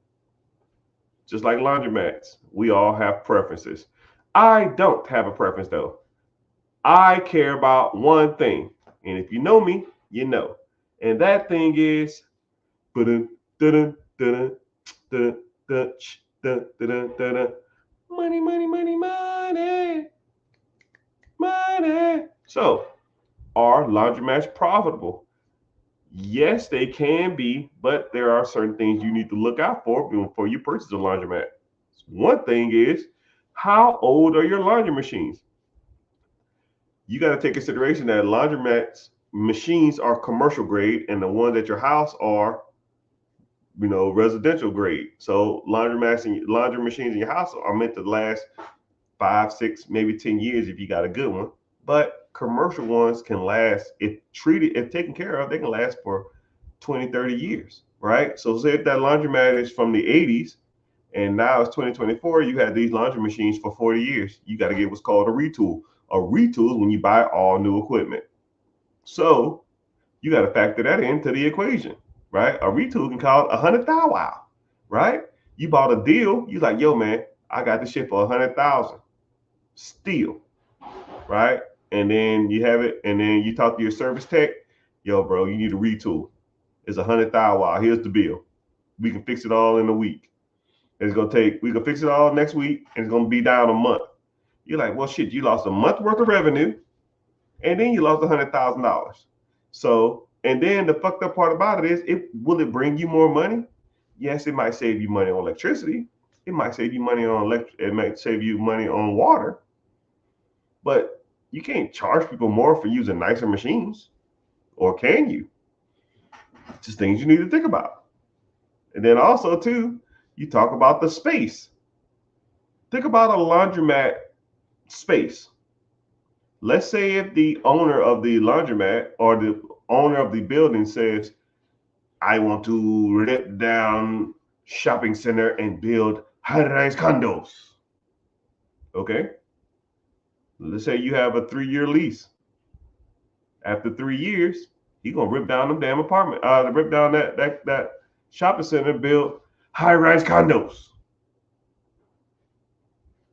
just like laundromats, we all have preferences. I don't have a preference though. I care about one thing. And if you know me, you know. And that thing is money, money, money, money, money. So, are laundromats profitable? Yes, they can be, but there are certain things you need to look out for before you purchase a laundromat. One thing is, how old are your laundry machines? You got to take consideration that laundromats machines are commercial grade, and the ones at your house are, residential grade. So laundromats and laundry machines in your house are meant to last 5, 6, maybe 10 years if you got a good one. But commercial ones can last, if taken care of, they can last for 20, 30 years, right? So say if that laundromat is from the 80s and now it's 2024, you had these laundry machines for 40 years. You got to get what's called a retool. A retool is when you buy all new equipment. So you got to factor that into the equation, right? A retool can cost $100,000, right? You bought a deal. You like, yo, man, I got this shit for $100,000. Still, right? And then you have it, and then you talk to your service tech. Yo, bro, you need a retool. It's $100,000. Here's the bill. We can fix it all in a week. We can fix it all next week, and it's gonna be down a month. You're like, well, shit, you lost a month worth of revenue, and then you lost $100,000. So, and then the fucked up part about it is, will it bring you more money? Yes, it might save you money on electricity. It might save you money on It might save you money on water. But you can't charge people more for using nicer machines, or can you? Just things you need to think about. And then also too, you talk about the space. Think about a laundromat space. Let's say if the owner of the laundromat or the owner of the building says, I want to rip down shopping center and build high-rise condos. Okay. Let's say you have a 3-year lease. After 3 years, he's gonna rip down them damn apartment, rip down that shopping center, build high-rise condos.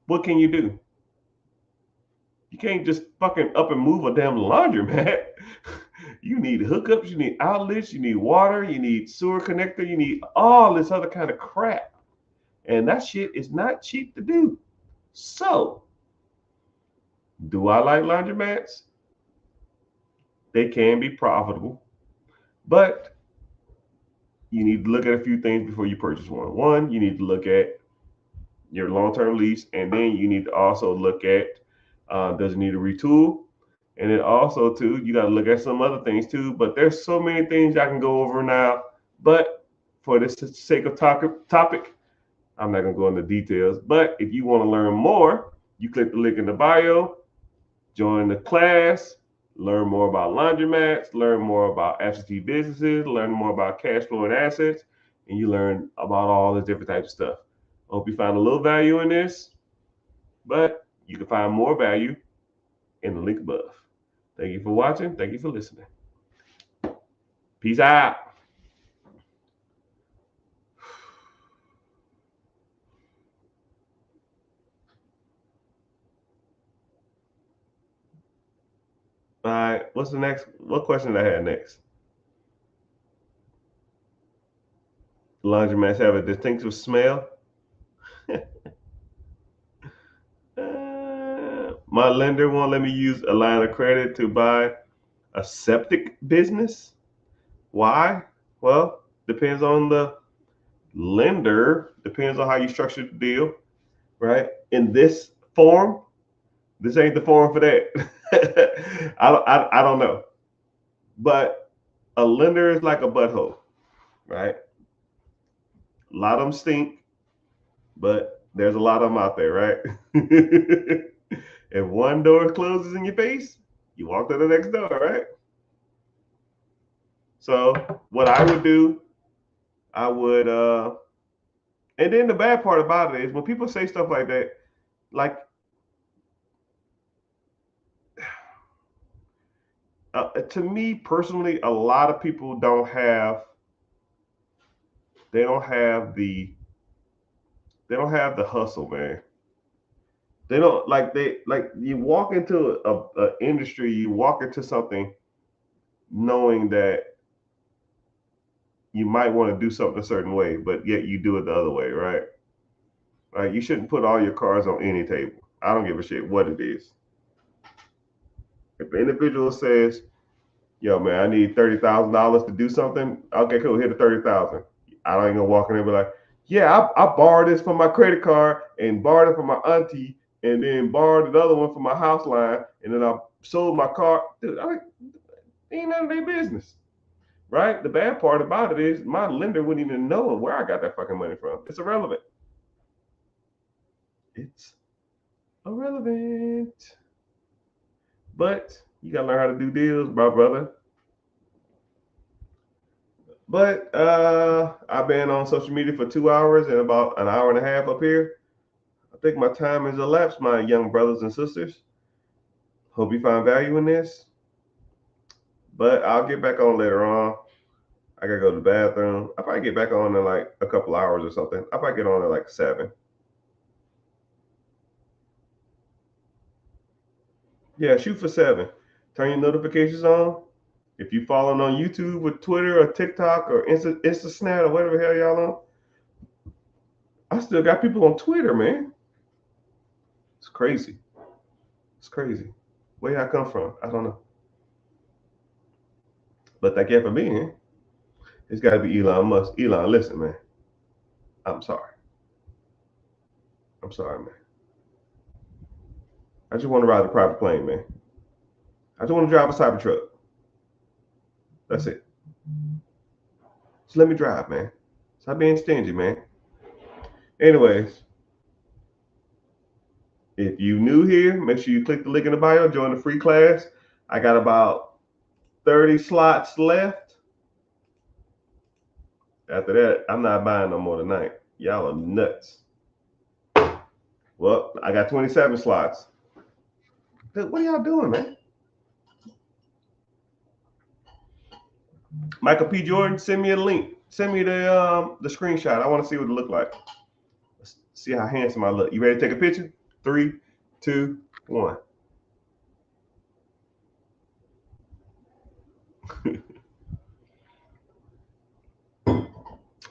What can you do? You can't just fucking up and move a damn laundromat. You need hookups, you need outlets, you need water, you need sewer connector, you need all this other kind of crap. And that shit is not cheap to do. So, do I like laundromats? They can be profitable, but you need to look at a few things before you purchase one. One, you need to look at your long-term lease, and then you need to also look at does it need a retool, and then also too you got to look at some other things too. But there's so many things I can go over now. But for the sake of topic, I'm not gonna go into details. But if you want to learn more, you click the link in the bio, join the class, learn more about laundromats, learn more about absentee businesses, learn more about cash flow and assets, and you learn about all the different types of stuff. I hope you find a little value in this, but you can find more value in the link above. Thank you for watching. Thank you for listening. Peace out. All right, what's the next? What question did I have next? Laundromats have a distinctive smell. My lender won't let me use a line of credit to buy a septic business. Why? Well, depends on the lender, depends on how you structure the deal, right? In this form, this ain't the form for that. I don't know. But a lender is like a butthole, right? A lot of them stink, but there's a lot of them out there, right? If one door closes in your face, you walk to the next door, right? So what I would do, I would, and then the bad part about it is when people say stuff like that, like, to me personally, a lot of people don't have the hustle, man. They don't like you walk into a industry, you walk into something knowing that you might want to do something a certain way, but yet you do it the other way, right? Like you shouldn't put all your cards on any table. I don't give a shit what it is. If an individual says, yo man, I need $30,000 to do something, okay, cool, here the 30,000. I don't even gonna walk in there and be like, yeah, I borrowed this from my credit card and borrowed it from my auntie and then borrowed another one from my house line, and then I sold my car. Dude, ain't none of their business, right? The bad part about it is my lender wouldn't even know where I got that fucking money from. It's irrelevant. It's irrelevant. But you gotta learn how to do deals, my brother. But I've been on social media for 2 hours and about an hour and a half up here. I think my time has elapsed, my young brothers and sisters. Hope you find value in this. But I'll get back on later on. I gotta go to the bathroom. I'll probably get back on in like a couple hours or something. I'll probably get on at like 7. Yeah, shoot for 7. Turn your notifications on. If you following on YouTube or Twitter or TikTok or Insta or whatever the hell y'all on, I still got people on Twitter, man. It's crazy. It's crazy. Where I come from, I don't know. But that can't for me, eh? It's got to be Elon Musk. Elon, listen, man. I'm sorry. I'm sorry, man. I just want to ride a private plane, man. I just want to drive a Cybertruck. That's it. Just let me drive, man. Stop being stingy, man. Anyways, if you new here, make sure you click the link in the bio, join the free class. I got about 30 slots left. After that, I'm not buying no more tonight. Y'all are nuts. Well, I got 27 slots. Dude, what are y'all doing, man? Michael P. Jordan, send me a link. Send me the screenshot. I want to see what it looked like. Let's see how handsome I look. You ready to take a picture? 3, 2, 1.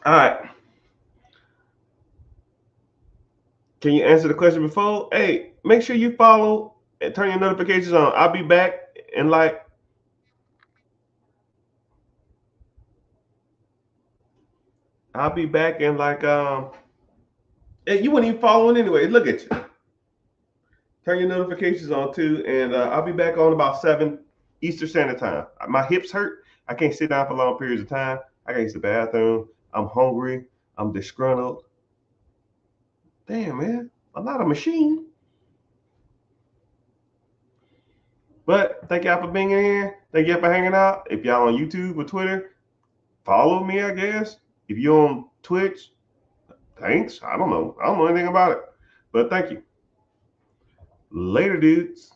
All right. Can you answer the question before? Hey, make sure you follow and turn your notifications on. I'll be back in like you wouldn't even following anyway. Look at you. Turn your notifications on too, and I'll be back on about 7 Eastern Standard Time. My hips hurt. I can't sit down for long periods of time. I gotta use the bathroom. I'm hungry. I'm disgruntled. Damn, man. I'm not a machine. But thank y'all for being in here. Thank y'all for hanging out. If y'all on YouTube or Twitter, follow me, I guess. If you're on Twitch, thanks. I don't know. I don't know anything about it. But thank you. Later, dudes.